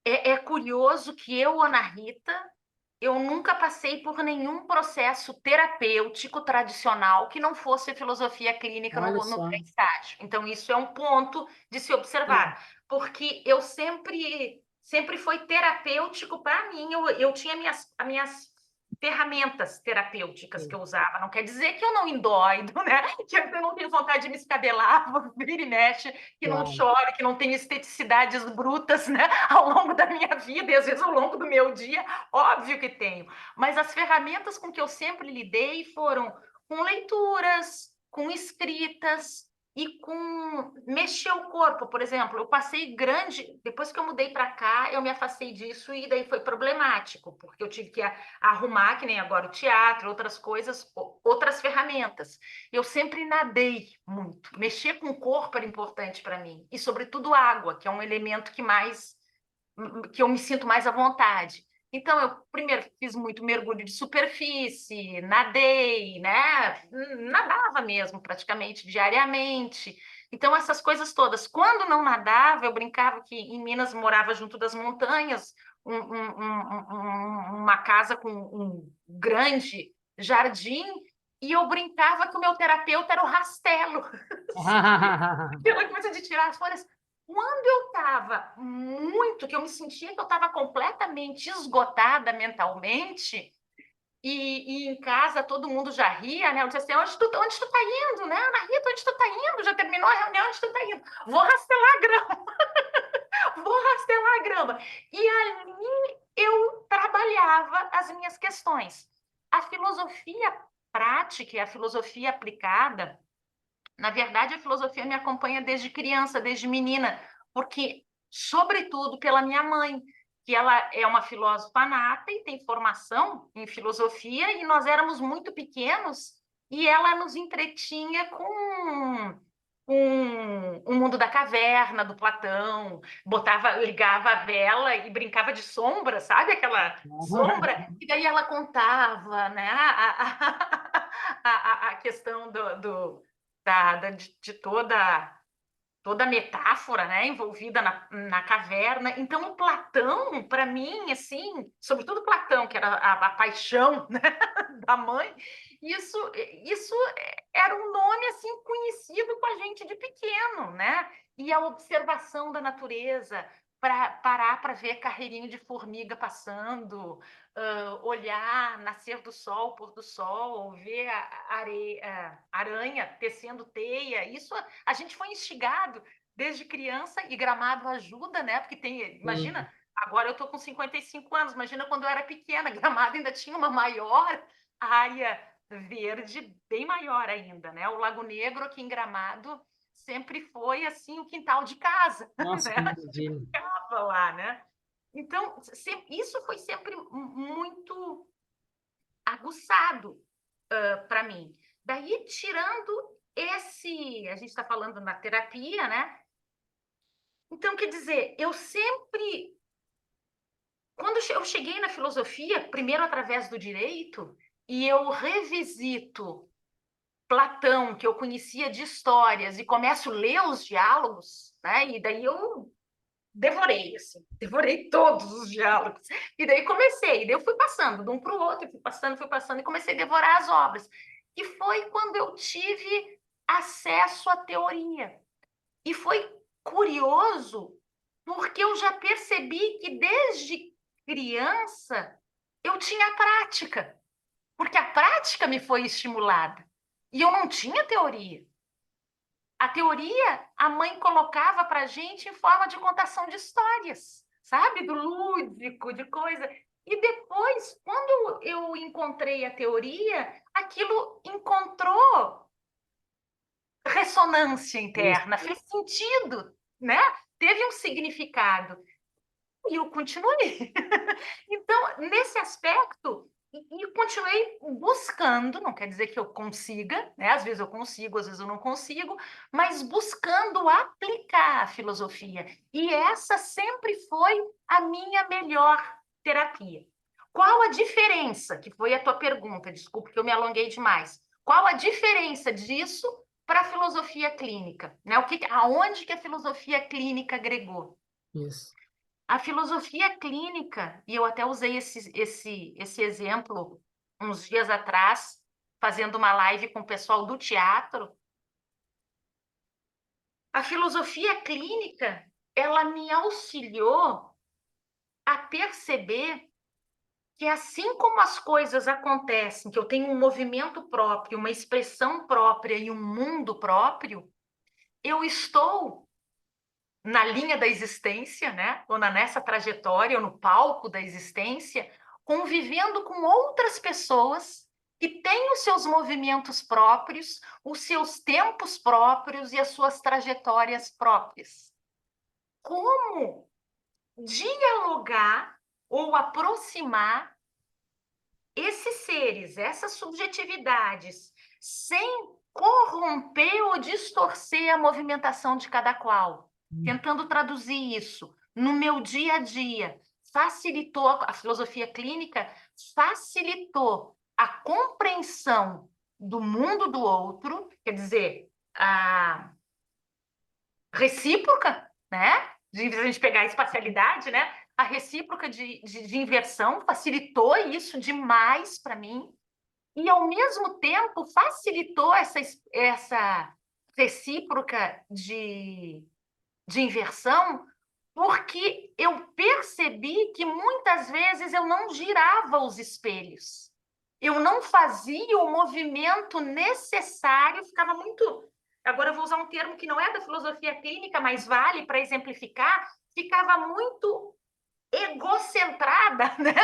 é curioso que eu, Ana Rita, eu nunca passei por nenhum processo terapêutico tradicional que não fosse filosofia clínica Olha no só. pré-estágio. Então, isso é um ponto de se observar, porque eu sempre foi terapêutico para mim. Eu tinha as minhas ferramentas terapêuticas que eu usava. Não quer dizer que eu não endoido, né? Que eu não tenho vontade de me escabelar, vira e mexe, que não Claro. choro, que não tenho esteticidades brutas, né? Ao longo da minha vida e às vezes ao longo do meu dia. Óbvio que tenho. Mas as ferramentas com que eu sempre lidei foram com leituras, com escritas, e com mexer o corpo, por exemplo, eu passei grande, depois que eu mudei para cá, eu me afastei disso e daí foi problemático, porque eu tive que arrumar, que nem agora o teatro, outras coisas, outras ferramentas. Eu sempre nadei muito. Mexer com o corpo era importante para mim, e sobretudo água, que é um elemento que eu me sinto mais à vontade. Então, eu primeiro fiz muito mergulho de superfície, nadei, né? Nadava mesmo, praticamente diariamente. Então, essas coisas todas. Quando não nadava, eu brincava que em Minas morava junto das montanhas, uma casa com um grande jardim, e eu brincava que o meu terapeuta era o Rastelo. Aquela coisa de tirar as folhas. Quando eu estava muito, que eu me sentia que eu estava completamente esgotada mentalmente, e em casa todo mundo já ria, né? Eu disse assim, onde tu tá indo, né? Ana Rita, onde tu tá indo? Já terminou a reunião, onde tu tá indo? Vou rastelar grama, vou rastelar grama. E ali eu trabalhava as minhas questões. A filosofia prática e a filosofia aplicada, na verdade, a filosofia me acompanha desde criança, desde menina, porque, sobretudo, pela minha mãe, que ela é uma filósofa nata e tem formação em filosofia, e nós éramos muito pequenos, e ela nos entretinha com o mundo da caverna, do Platão, ligava a vela e brincava de sombra, sabe aquela sombra? E daí ela contava, né, a questão de toda a metáfora, né, envolvida na caverna. Então, o Platão, para mim, assim, sobretudo Platão, que era a paixão, né, da mãe, isso, isso era um nome assim conhecido com a gente de pequeno, né? E a observação da natureza, para parar para ver carreirinho de formiga passando, olhar nascer do sol, pôr do sol, ver a aranha tecendo teia. Isso a gente foi instigado desde criança, e Gramado ajuda, né? Porque tem, Sim. imagina, agora eu estou com 55 anos, imagina quando eu era pequena, Gramado ainda tinha uma maior área verde, bem maior ainda, né? O Lago Negro aqui em Gramado sempre foi assim o quintal de casa, Nossa, né? que A gente maravilha. brincava lá, né? Então, isso foi sempre muito aguçado para mim. Daí, tirando esse, a gente está falando na terapia, né? Então, quer dizer, eu sempre... Quando eu cheguei na filosofia, primeiro através do direito, e eu revisito Platão, que eu conhecia de histórias, e começo a ler os diálogos, né? E daí eu devorei, assim, devorei todos os diálogos. E daí comecei, e daí eu fui passando de um para o outro, fui passando, e comecei a devorar as obras. E foi quando eu tive acesso à teoria. E foi curioso, porque eu já percebi que desde criança eu tinha prática, porque a prática me foi estimulada. E eu não tinha teoria. A teoria a mãe colocava para a gente em forma de contação de histórias, sabe? Do lúdico, de coisa. E depois, quando eu encontrei a teoria, aquilo encontrou ressonância Isso. interna, fez sentido, né? Teve um significado. E eu continuei. Então, nesse aspecto, e continuei buscando, não quer dizer que eu consiga, né? Às vezes eu consigo, às vezes eu não consigo, mas buscando aplicar a filosofia. E essa sempre foi a minha melhor terapia. Qual a diferença, que foi a tua pergunta, desculpe que eu me alonguei demais. Qual a diferença disso para a filosofia clínica, né? Aonde que a filosofia clínica agregou? Isso. A filosofia clínica, e eu até usei esse exemplo uns dias atrás, fazendo uma live com o pessoal do teatro, a filosofia clínica, ela me auxiliou a perceber que assim como as coisas acontecem, que eu tenho um movimento próprio, uma expressão própria e um mundo próprio, eu estou na linha da existência, né? Ou nessa trajetória, ou no palco da existência, convivendo com outras pessoas que têm os seus movimentos próprios, os seus tempos próprios e as suas trajetórias próprias. Como dialogar ou aproximar esses seres, essas subjetividades, sem corromper ou distorcer a movimentação de cada qual, tentando traduzir isso no meu dia a dia, facilitou a filosofia clínica, facilitou a compreensão do mundo do outro, quer dizer, a recíproca, né? De a gente pegar a espacialidade, né? A recíproca de inversão facilitou isso demais para mim. E, ao mesmo tempo, facilitou essa recíproca de inversão, porque eu percebi que muitas vezes eu não girava os espelhos. Eu não fazia o movimento necessário, ficava muito. Agora eu vou usar um termo que não é da filosofia clínica, mas vale para exemplificar, ficava muito egocentrada, né?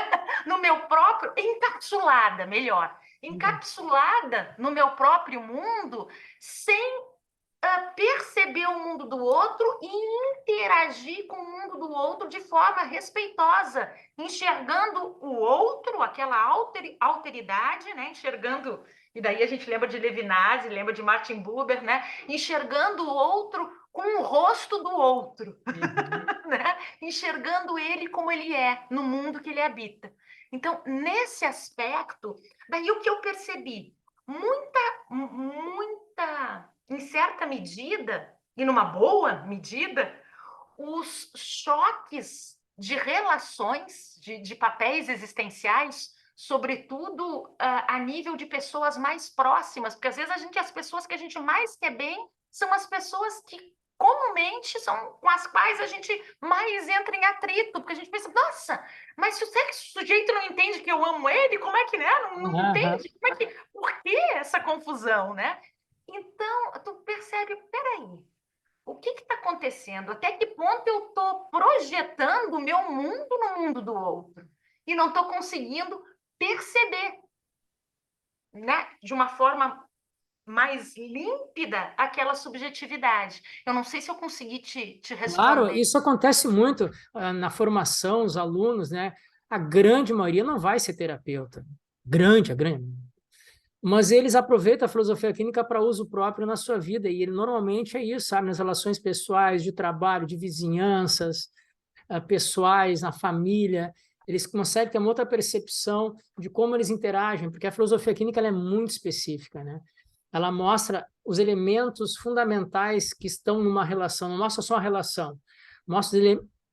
No meu próprio, encapsulada, melhor, encapsulada no meu próprio mundo, sem perceber o mundo do outro e interagir com o mundo do outro de forma respeitosa, enxergando o outro, aquela alteridade, né? Enxergando, e daí a gente lembra de Levinas, lembra de Martin Buber, né? Enxergando o outro com o rosto do outro, né? Enxergando ele como ele é, no mundo que ele habita. Então, nesse aspecto, daí o que eu percebi? Muita, em certa medida, e numa boa medida, os choques de relações, de papéis existenciais, sobretudo a nível de pessoas mais próximas, porque às vezes as pessoas que a gente mais quer bem são as pessoas que comumente são com as quais a gente mais entra em atrito, porque a gente pensa, nossa, mas se o sujeito não entende que eu amo ele, como é que, né? Não entende? Como é que, por que essa confusão, né? Então, tu percebe, peraí, o que está acontecendo? Até que ponto eu estou projetando o meu mundo no mundo do outro? E não estou conseguindo perceber, né, de uma forma mais límpida aquela subjetividade. Eu não sei se eu consegui te Claro, responder. isso acontece muito na formação, os alunos, né? A grande maioria não vai ser terapeuta. A grande. mas eles aproveitam a filosofia clínica para uso próprio na sua vida, e ele normalmente é isso, sabe, nas relações pessoais, de trabalho, de vizinhanças, pessoais, na família, eles conseguem ter uma outra percepção de como eles interagem, porque a filosofia clínica ela é muito específica, né? Ela mostra os elementos fundamentais que estão numa relação, não mostra só a relação, mostra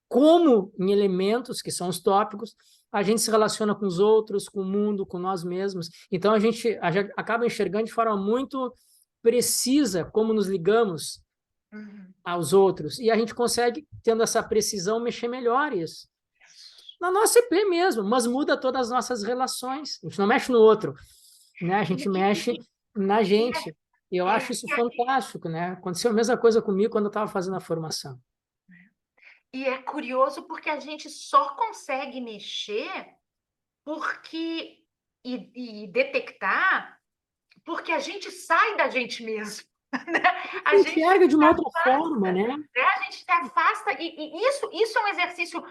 como em elementos, que são os tópicos, a gente se relaciona com os outros, com o mundo, com nós mesmos. Então, a gente acaba enxergando de forma muito precisa como nos ligamos aos outros. E a gente consegue, tendo essa precisão, mexer melhor isso. Na nossa EP mesmo, mas muda todas as nossas relações. A gente não mexe no outro, né? A gente mexe na gente. E eu acho isso fantástico, né? Aconteceu a mesma coisa comigo quando eu estava fazendo a formação. E é curioso porque a gente só consegue mexer porque e detectar porque a gente sai da gente mesmo. Né? A gente Enxerga de uma outra afasta, forma, né? a gente se afasta, e isso é um exercício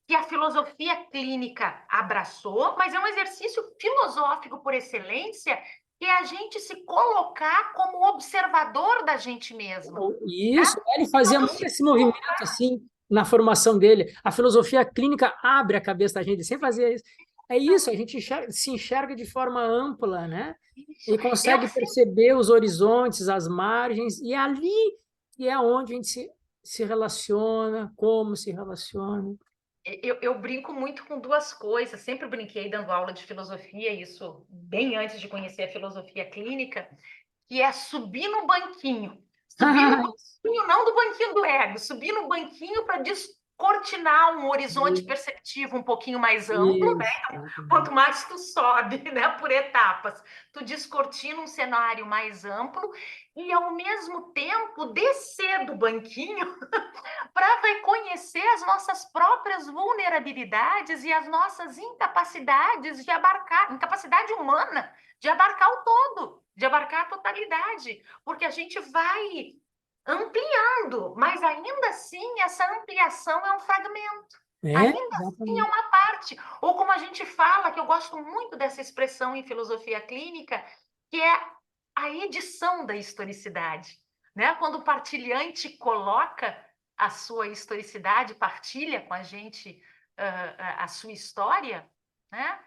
que a filosofia clínica abraçou, mas é um exercício filosófico por excelência, que é a gente se colocar como observador da gente mesmo. Isso, Né? ele fazia Então, muito se esse movimento assim na formação dele. A filosofia clínica abre a cabeça da gente, sem fazer isso. É isso, a gente se enxerga de forma ampla, né? isso. E consegue perceber os horizontes, as margens, e é ali que é onde a gente se relaciona, como se relaciona. Eu brinco muito com duas coisas, sempre brinquei dando aula de filosofia, isso bem antes de conhecer a filosofia clínica, que é subir no banquinho. Subir no banquinho, não do banquinho do ego, subir no banquinho para descortinar um horizonte perceptivo um pouquinho mais amplo, né? Isso. Quanto mais tu sobe, né, por etapas, tu descortina um cenário mais amplo e, ao mesmo tempo, descer do banquinho para reconhecer as nossas próprias vulnerabilidades e as nossas incapacidades de abarcar, incapacidade humana de abarcar o todo, de abarcar a totalidade, porque a gente vai ampliando, mas ainda assim essa ampliação é um fragmento. É, Ainda assim é exatamente. uma parte. Ou como a gente fala, que eu gosto muito dessa expressão em filosofia clínica, que é a edição da historicidade. Né? Quando o partilhante coloca a sua historicidade, partilha com a gente a sua história, né?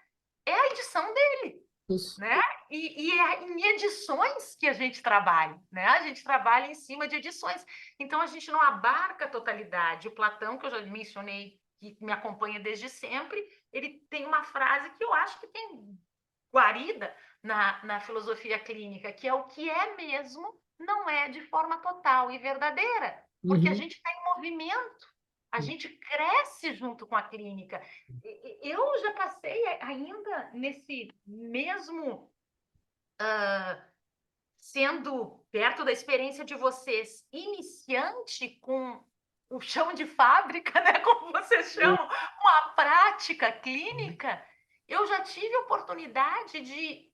É a edição dele. Isso. Né? E é em edições que a gente trabalha, né? A gente trabalha em cima de edições. Então, a gente não abarca a totalidade. O Platão, que eu já mencionei, que me acompanha desde sempre, ele tem uma frase que eu acho que tem guarida na filosofia clínica, que é o que é mesmo não é de forma total e verdadeira, porque a Uhum. gente está em movimento, a gente cresce junto com a clínica. Eu já passei ainda nesse mesmo, sendo perto da experiência de vocês, iniciante com o chão de fábrica, né, como vocês chamam, com a prática clínica, eu já tive oportunidade de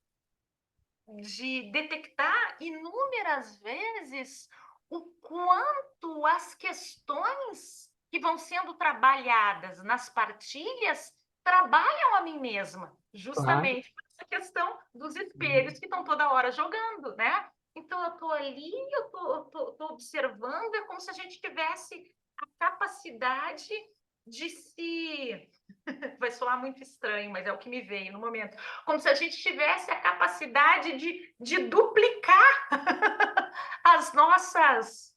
detectar inúmeras vezes o quanto as questões que vão sendo trabalhadas nas partilhas trabalham a mim mesma, Claro. justamente por essa questão dos espelhos que estão toda hora jogando, né? Então, eu estou ali, eu estou observando, é como se a gente tivesse a capacidade de se vai soar muito estranho, mas é o que me veio no momento. Como se a gente tivesse a capacidade de duplicar as nossas,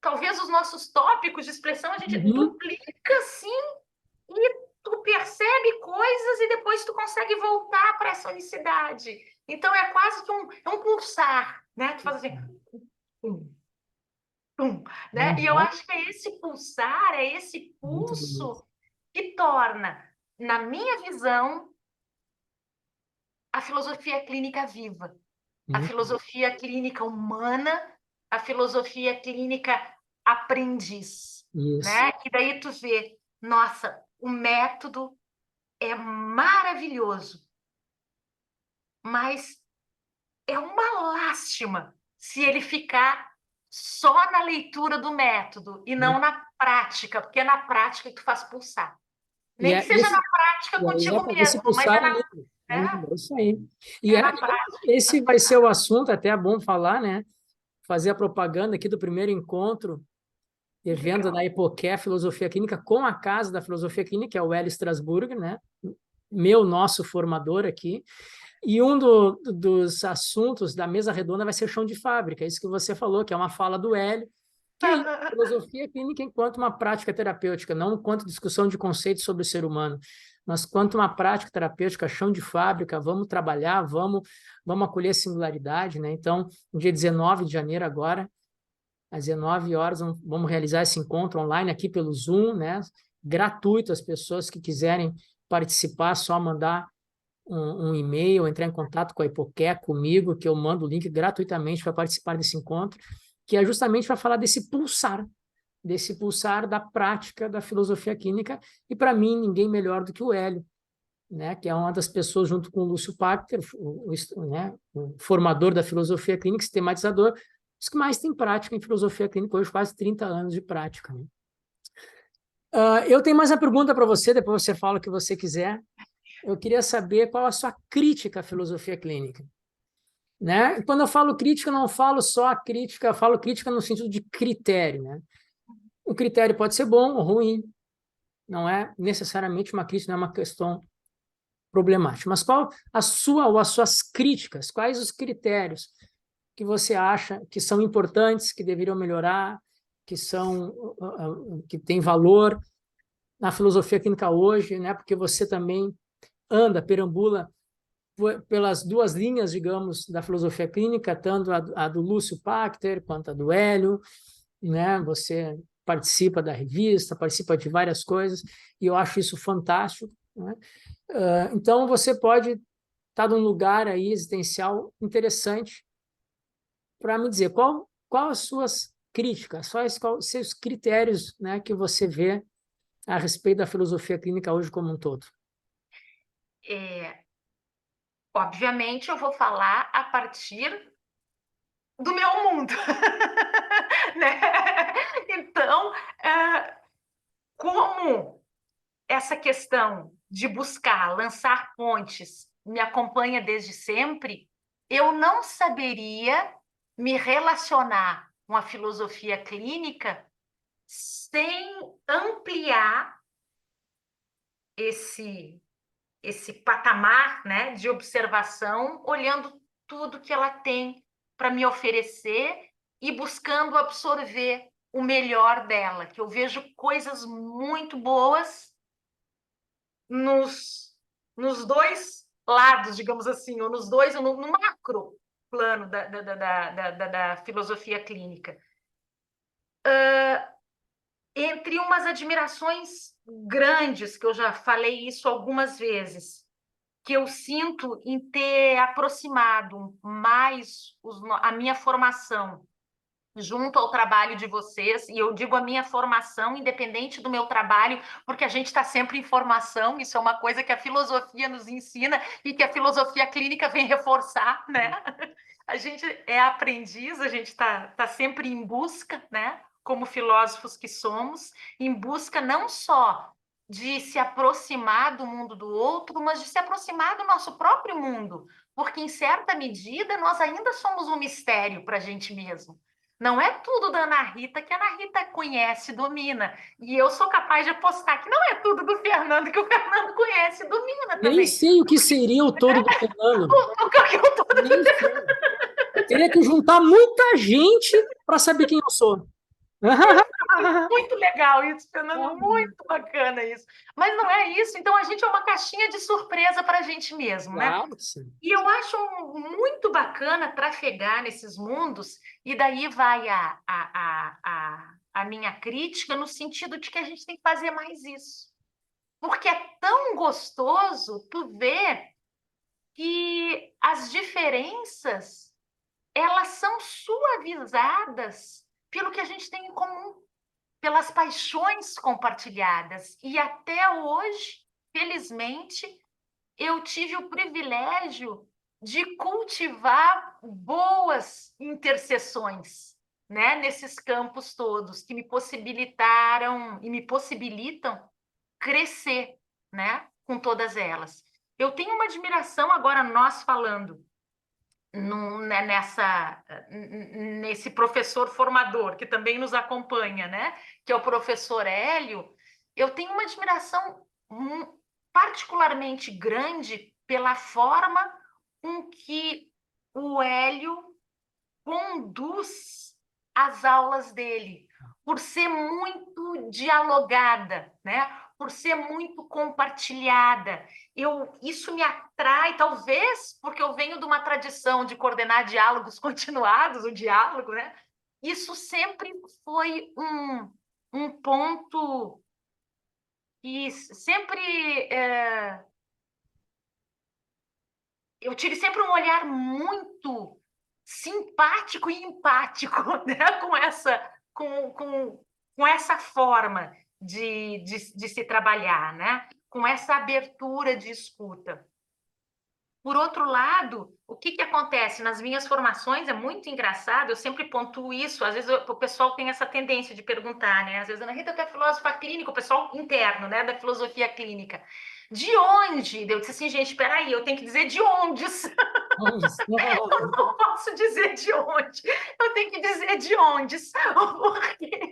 talvez os nossos tópicos de expressão, a gente Uhum. duplica sim, e tu percebe coisas e depois tu consegue voltar para essa unicidade. Então é quase que um pulsar, né? Tu faz assim, pum, pum, né? E eu Uhum. acho que é esse pulsar, é esse Muito bonito. pulso que torna, na minha visão, a filosofia clínica viva, a Muito filosofia clínica humana, a filosofia clínica aprendiz, isso. né? E daí tu vê, nossa, o método é maravilhoso, mas é uma lástima se ele ficar só na leitura do método e não na prática, porque é na prática que tu faz pulsar. E Nem que é seja esse, na prática e é contigo exatamente esse mesmo, mas é pulsar na ali. É isso aí. E É na prática. esse vai ser o assunto, até é bom falar, né? Fazer a propaganda aqui do primeiro encontro, evento Legal. da Epoqué Filosofia Clínica, com a Casa da Filosofia Clínica, que é o Hélio Strasburg, né? Nosso formador aqui. E dos assuntos da mesa redonda vai ser chão de fábrica, isso que você falou, que é uma fala do Hélio, que é isso, filosofia clínica enquanto uma prática terapêutica, não enquanto discussão de conceitos sobre o ser humano, mas quanto uma prática terapêutica, chão de fábrica, vamos trabalhar, vamos acolher a singularidade, né? Então, no dia 19 de janeiro agora, às 19 horas, vamos realizar esse encontro online aqui pelo Zoom, né? Gratuito, as pessoas que quiserem participar, só mandar um e-mail, entrar em contato com a Hipoqué, comigo, que eu mando o link gratuitamente para participar desse encontro, que é justamente para falar desse pulsar da prática da filosofia clínica, e para mim ninguém melhor do que o Hélio, né, que é uma das pessoas, junto com o Lúcio Pachter, né, o formador da filosofia clínica, sistematizador, os que mais têm prática em filosofia clínica hoje, quase 30 anos de prática. Né? Eu tenho mais uma pergunta para você, depois você fala o que você quiser. Eu queria saber qual a sua crítica à filosofia clínica. Né? Quando eu falo crítica, eu não falo só a crítica, eu falo crítica no sentido de critério. Né? O critério pode ser bom ou ruim, não é necessariamente uma crítica, não é uma questão problemática. Mas qual a sua ou as suas críticas? Quais os critérios que você acha que são importantes, que deveriam melhorar, que têm valor na filosofia clínica hoje, né? Porque você também perambula pelas duas linhas, digamos, da filosofia clínica, tanto a do Lúcio Pachter quanto a do Hélio, né? Você participa da revista, participa de várias coisas, e eu acho isso fantástico, né? Então, você pode estar num lugar aí existencial interessante para me dizer qual as suas críticas, quais os seus critérios, né, que você vê a respeito da filosofia clínica hoje como um todo. Obviamente, eu vou falar a partir do meu mundo. Né? Então, como essa questão de buscar, lançar pontes me acompanha desde sempre, eu não saberia me relacionar com a filosofia clínica sem ampliar esse patamar, né, de observação, olhando tudo que ela tem para me oferecer e buscando absorver o melhor dela, que eu vejo coisas muito boas nos dois lados, digamos assim, ou nos dois, no macro plano da filosofia clínica. Entre umas admirações grandes, que eu já falei isso algumas vezes, que eu sinto em ter aproximado mais a minha formação junto ao trabalho de vocês, e eu digo a minha formação, independente do meu trabalho, porque a gente está sempre em formação, isso é uma coisa que a filosofia nos ensina e que a filosofia clínica vem reforçar, né? A gente é aprendiz, a gente tá sempre em busca, né? Como filósofos que somos, em busca não só de se aproximar do mundo do outro, mas de se aproximar do nosso próprio mundo, porque em certa medida nós ainda somos um mistério para a gente mesmo. Não é tudo da Ana Rita que a Ana Rita conhece, domina. E eu sou capaz de apostar que não é tudo do Fernando que o Fernando conhece e domina Nem também. sei o que seria o todo do Fernando. O que eu tô... Nem sei. Teria que juntar muita gente para saber quem eu sou. Muito legal isso, Fernando, muito bacana isso. Mas não é isso, então a gente é uma caixinha de surpresa para a gente mesmo, né? Claro que sim. E eu acho muito bacana trafegar nesses mundos, e daí vai a minha crítica no sentido de que a gente tem que fazer mais isso. Porque é tão gostoso tu ver que as diferenças elas são suavizadas pelo que a gente tem em comum, pelas paixões compartilhadas. E até hoje, felizmente, eu tive o privilégio de cultivar boas interseções, né, nesses campos todos que me possibilitaram e me possibilitam crescer, né, com todas elas. Eu tenho uma admiração, agora nós falando, nesse professor formador que também nos acompanha, né? Que é o professor Hélio. Eu tenho uma admiração particularmente grande pela forma com que o Hélio conduz as aulas dele, por ser muito dialogada, né? Por ser muito compartilhada. Isso me atrai, talvez porque eu venho de uma tradição de coordenar diálogos continuados, o diálogo, né? Isso sempre foi um ponto que sempre eu tive sempre um olhar muito simpático e empático, né? Com essa forma de se trabalhar, né? Com essa abertura de escuta. Por outro lado, o que acontece nas minhas formações é muito engraçado, eu sempre pontuo isso, às vezes o pessoal tem essa tendência de perguntar, né? Às vezes, Ana Rita, tu é filósofa clínica, o pessoal interno, né, da filosofia clínica. De onde? Eu disse assim, gente, espera aí, eu tenho que dizer de onde. Eu não posso dizer de onde, eu tenho que dizer de onde, porque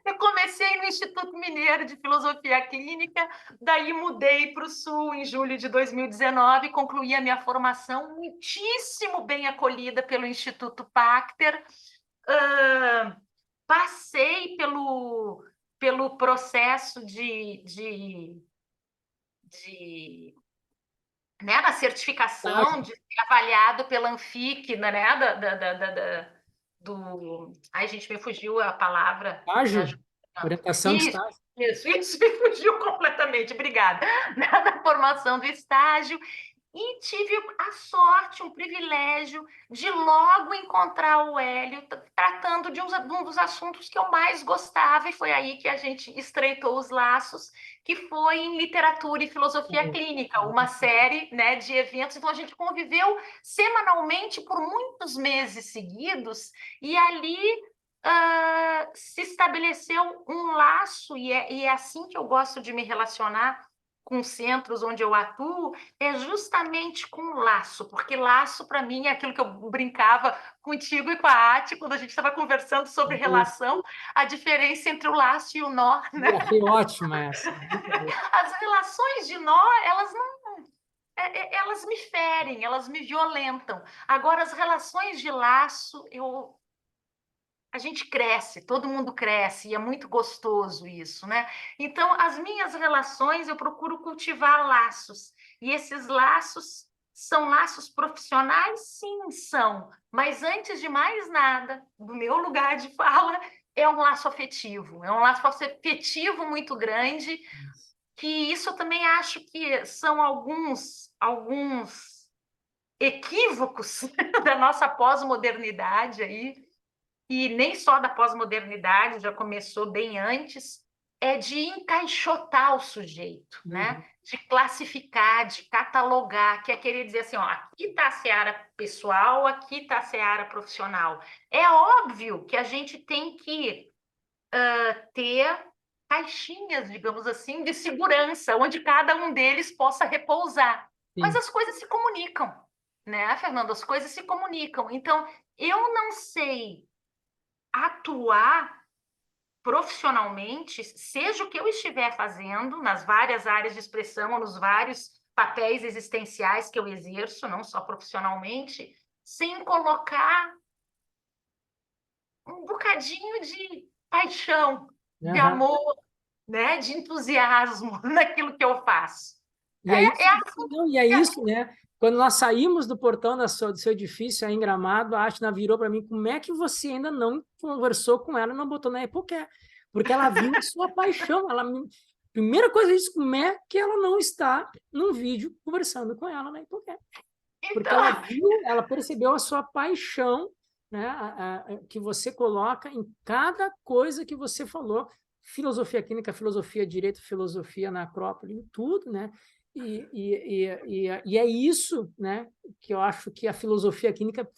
eu comecei no Instituto Mineiro de Filosofia Clínica, daí mudei para o Sul em julho de 2019, concluí a minha formação muitíssimo bem acolhida pelo Instituto Pacter, passei pelo processo né, da certificação, de ser avaliado pela Anfic, né, Ai, gente, me fugiu a palavra. Estágio? Orientação de Isso, estágio. isso me fugiu completamente, obrigada. Da formação do estágio. E tive a sorte, um privilégio de logo encontrar o Hélio tratando de um dos assuntos que eu mais gostava, e foi aí que a gente estreitou os laços, que foi em literatura e filosofia clínica, uma série, né, de eventos. Então a gente conviveu semanalmente por muitos meses seguidos, e ali se estabeleceu um laço, e é assim que eu gosto de me relacionar com centros onde eu atuo, é justamente com laço, porque laço, para mim, é aquilo que eu brincava contigo e com a Ati, quando a gente estava conversando sobre relação, a diferença entre o laço e o nó, né? Achei ótima essa. As relações de nó, elas não... elas me ferem, elas me violentam. Agora, as relações de laço, a gente cresce, todo mundo cresce, e é muito gostoso isso, né? Então, as minhas relações, eu procuro cultivar laços, e esses laços são laços profissionais? Sim, são, mas antes de mais nada, do meu lugar de fala, é um laço afetivo, é um laço afetivo muito grande, que isso eu também acho que são alguns equívocos da nossa pós-modernidade aí, e nem só da pós-modernidade, já começou bem antes, é de encaixotar o sujeito, né? De classificar, de catalogar, que é querer dizer assim, ó, aqui está a seara pessoal, aqui está a seara profissional. É óbvio que a gente tem que ter caixinhas, digamos assim, de segurança, onde cada um deles possa repousar. Mas Sim. as coisas se comunicam, né, Fernando? As coisas se comunicam. Então, eu não sei atuar profissionalmente, seja o que eu estiver fazendo, nas várias áreas de expressão, ou nos vários papéis existenciais que eu exerço, não só profissionalmente, sem colocar um bocadinho de paixão, de amor, né, de entusiasmo naquilo que eu faço. E é isso, Assim não, e é isso, né? Quando nós saímos do portão do seu edifício aí em Gramado, a Ashna virou para mim, como é que você ainda não conversou com ela, não botou na Epoqué? Porque ela viu a sua paixão. Primeira coisa, isso, como é que ela não está num vídeo conversando com ela na Epoqué? Porque então, ela viu, ela percebeu a sua paixão, né, que você coloca em cada coisa que você falou, filosofia clínica, filosofia direito, filosofia na Acrópole, em tudo, né? E é isso, né, que eu acho que a filosofia clínica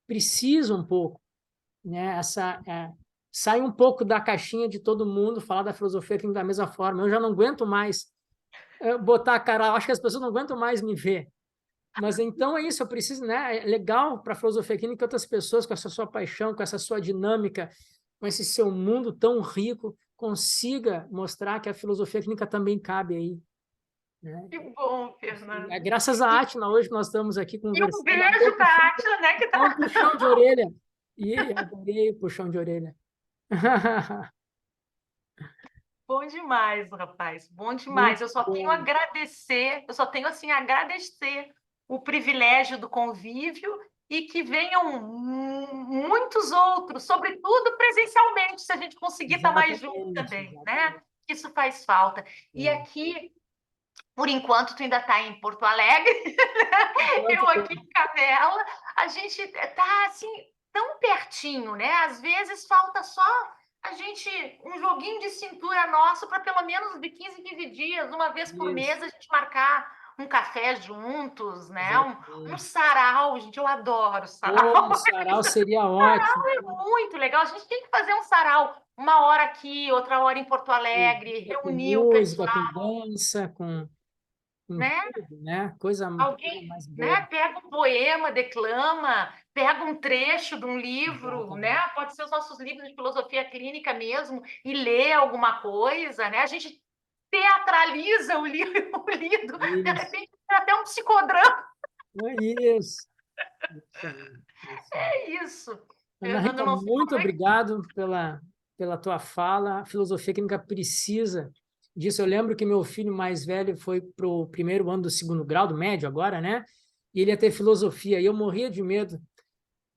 precisa um pouco, né? Sai um pouco da caixinha de todo mundo falar da filosofia clínica da mesma forma. Eu já não aguento mais botar a cara, acho que as pessoas não aguentam mais me ver. Mas então é isso, eu preciso, né? É legal para a filosofia clínica que outras pessoas, com essa sua paixão, com essa sua dinâmica, com esse seu mundo tão rico, consiga mostrar que a filosofia clínica também cabe aí, né? Que bom, Fernando. É graças à Átila, hoje que nós estamos aqui E um conversando, beijo para a Átila, né, que dá um tá... puxão de orelha. E adorei o puxão de orelha. Bom demais, rapaz, bom Muito demais. Eu só tenho a bom. agradecer, eu só tenho assim a agradecer o privilégio do convívio e que venham muitos outros, sobretudo presencialmente, se a gente conseguir estar mais junto Exatamente, também, né? exatamente. Isso faz falta. E É. aqui, por enquanto, tu ainda está em Porto Alegre, Enquanto eu tô... aqui em Canela, a gente está assim tão pertinho, né? Às vezes falta só a gente um joguinho de cintura nosso para pelo menos de 15 em 15 dias, uma vez por Isso, mês a gente marcar um café juntos, né? Um exatamente. sarau, gente, eu adoro Pô, um sarau. sarau seria ótimo. É muito legal. A gente tem que fazer um sarau, uma hora aqui, outra hora em Porto Alegre, Com reunir o música, pessoal, com dança, com né? tudo, né? Coisa Alguém, mais boa. né, pega um poema, declama, pega um trecho de um livro, né? Exatamente. Pode ser os nossos livros de filosofia clínica mesmo, e lê alguma coisa, né? A gente teatraliza o livro, o lido, de Isso. repente é até um psicodrama. É isso. Isso aí. Isso aí. É isso. Ana Fernando, Rita, eu não sei muito como é que... obrigado pela tua fala. A filosofia clínica precisa disso. Eu lembro que meu filho mais velho foi para o primeiro ano do segundo grau, do médio agora, né? E ele ia ter filosofia. E eu morria de medo,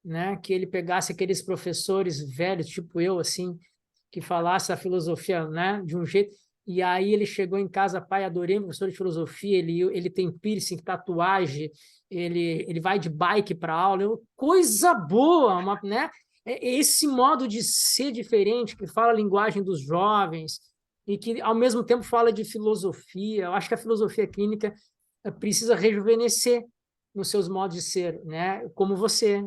né? Que ele pegasse aqueles professores velhos, tipo eu, assim, que falasse a filosofia, né? De um jeito. E aí ele chegou em casa, pai, adorei meu professor de filosofia, ele tem piercing, tatuagem, ele vai de bike para aula, coisa boa, né? É esse modo de ser diferente, que fala a linguagem dos jovens e que, ao mesmo tempo, fala de filosofia. Eu acho que a filosofia clínica precisa rejuvenescer nos seus modos de ser, né? Como você,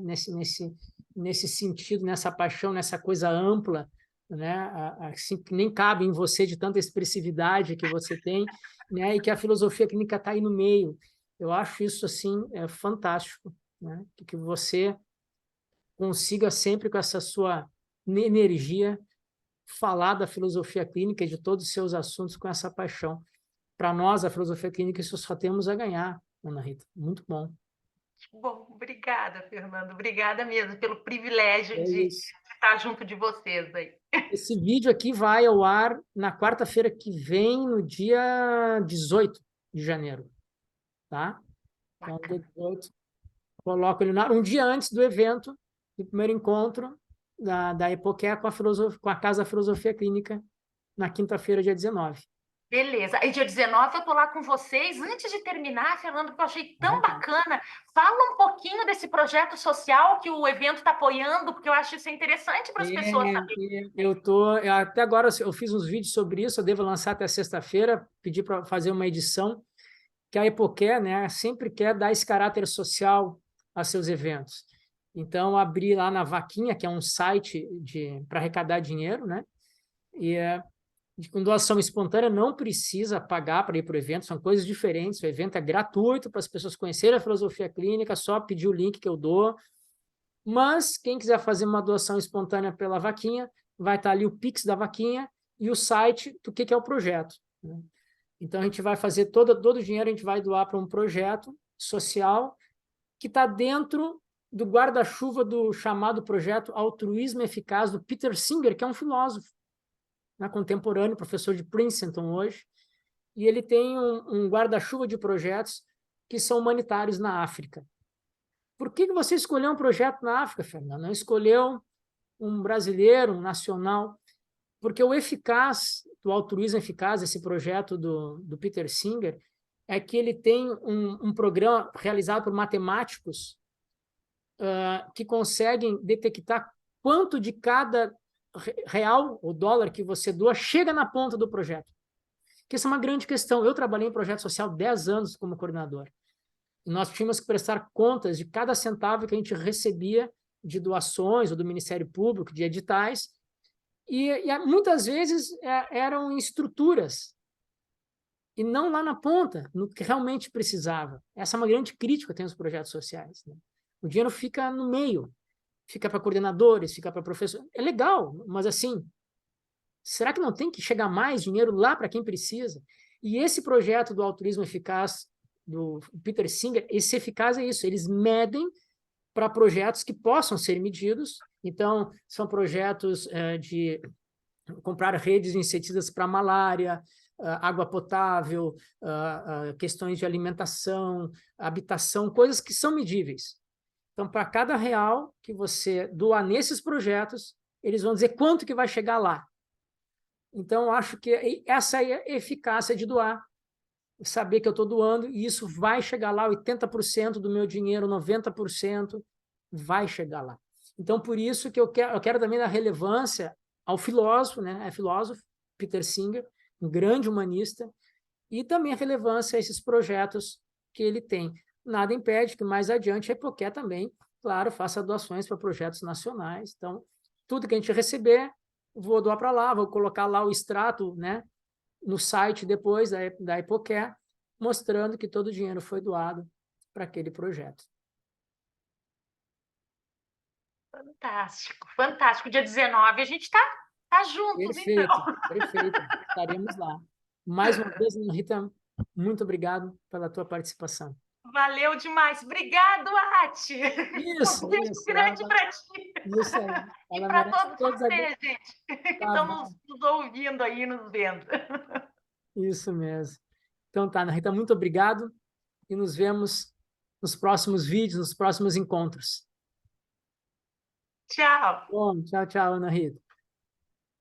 nesse sentido, nessa paixão, nessa coisa ampla, né? Assim, que nem cabe em você de tanta expressividade que você tem, né? E que a filosofia clínica está aí no meio. Eu acho isso assim fantástico, né? Que você consiga sempre com essa sua energia falar da filosofia clínica e de todos os seus assuntos com essa paixão. Para nós, a filosofia clínica, isso só temos a ganhar, Ana Rita. Muito bom. Bom, obrigada, Fernando. Obrigada mesmo pelo privilégio É de isso. estar junto de vocês aí. Esse vídeo aqui vai ao ar na quarta-feira que vem, no dia 18 de janeiro, tá? Então, dia Bacana. 18, coloco ele um dia antes do evento, do primeiro encontro da Epoqué com a Casa Filosofia Clínica, na quinta-feira, dia 19. Beleza. Aí, dia 19, eu estou lá com vocês. Antes de terminar, Fernando, porque eu achei À tão vontade. bacana, fala um pouquinho desse projeto social que o evento está apoiando, porque eu acho isso interessante para as pessoas saberem. Até agora eu fiz uns vídeos sobre isso, eu devo lançar até sexta-feira, pedi para fazer uma edição, que a Epoqué, né, sempre quer dar esse caráter social a seus eventos. Então, abri lá na Vaquinha, que é um site para arrecadar dinheiro, né? E com doação espontânea não precisa pagar para ir para o evento, são coisas diferentes. O evento é gratuito para as pessoas conhecerem a filosofia clínica, só pedir o link que eu dou. Mas quem quiser fazer uma doação espontânea pela Vaquinha, vai estar ali o Pix da Vaquinha e o site do que é o projeto, né? Então, a gente vai fazer todo o dinheiro, a gente vai doar para um projeto social que está dentro do guarda-chuva do chamado projeto Altruísmo Eficaz, do Peter Singer, que é um filósofo, né, contemporâneo, professor de Princeton hoje, e ele tem um guarda-chuva de projetos que são humanitários na África. Por que você escolheu um projeto na África, Fernando? Não escolheu um brasileiro, um nacional? Porque o eficaz, do altruísmo eficaz, esse projeto do Peter Singer, é que ele tem um programa realizado por matemáticos que conseguem detectar quanto de cada real ou dólar que você doa chega na ponta do projeto. Que essa é uma grande questão. Eu trabalhei em projeto social 10 anos como coordenador. E nós tínhamos que prestar contas de cada centavo que a gente recebia de doações ou do Ministério Público, de editais, e muitas vezes eram estruturas e não lá na ponta, no que realmente precisava. Essa é uma grande crítica que eu tenho aos projetos sociais, né? O dinheiro fica no meio, fica para coordenadores, fica para professores. É legal, mas assim, será que não tem que chegar mais dinheiro lá para quem precisa? E esse projeto do altruísmo eficaz do Peter Singer, esse eficaz é isso, eles medem para projetos que possam ser medidos. Então, são projetos de comprar redes de inseticidas para malária, água potável, questões de alimentação, habitação, coisas que são medíveis. Então, para cada real que você doar nesses projetos, eles vão dizer quanto que vai chegar lá. Então, acho que essa é a eficácia de doar. Saber que eu estou doando e isso vai chegar lá, 80% do meu dinheiro, 90% vai chegar lá. Então, por isso que eu quero também dar relevância ao filósofo, né? É filósofo, Peter Singer, um grande humanista, e também a relevância a esses projetos que ele tem. Nada impede que mais adiante a Epoqué também, claro, faça doações para projetos nacionais. Então, tudo que a gente receber, vou doar para lá, vou colocar lá o extrato, né, no site depois da Epoqué, mostrando que todo o dinheiro foi doado para aquele projeto. Fantástico, fantástico. Dia 19 a gente tá juntos, Perfeito, então. perfeito. Estaremos lá. Mais uma vez, Ana Rita, muito obrigado pela tua participação. Valeu demais. Obrigado, Ati. Um beijo Isso, grande para ti. isso aí. E Ela para merece todos todos a... vocês, gente, que Tá estão bom, nos ouvindo aí, nos vendo. isso mesmo. Então tá, Ana Rita, muito obrigado e nos vemos nos próximos vídeos, nos próximos encontros. Tchau. Bom, tchau, tchau, Ana Rita.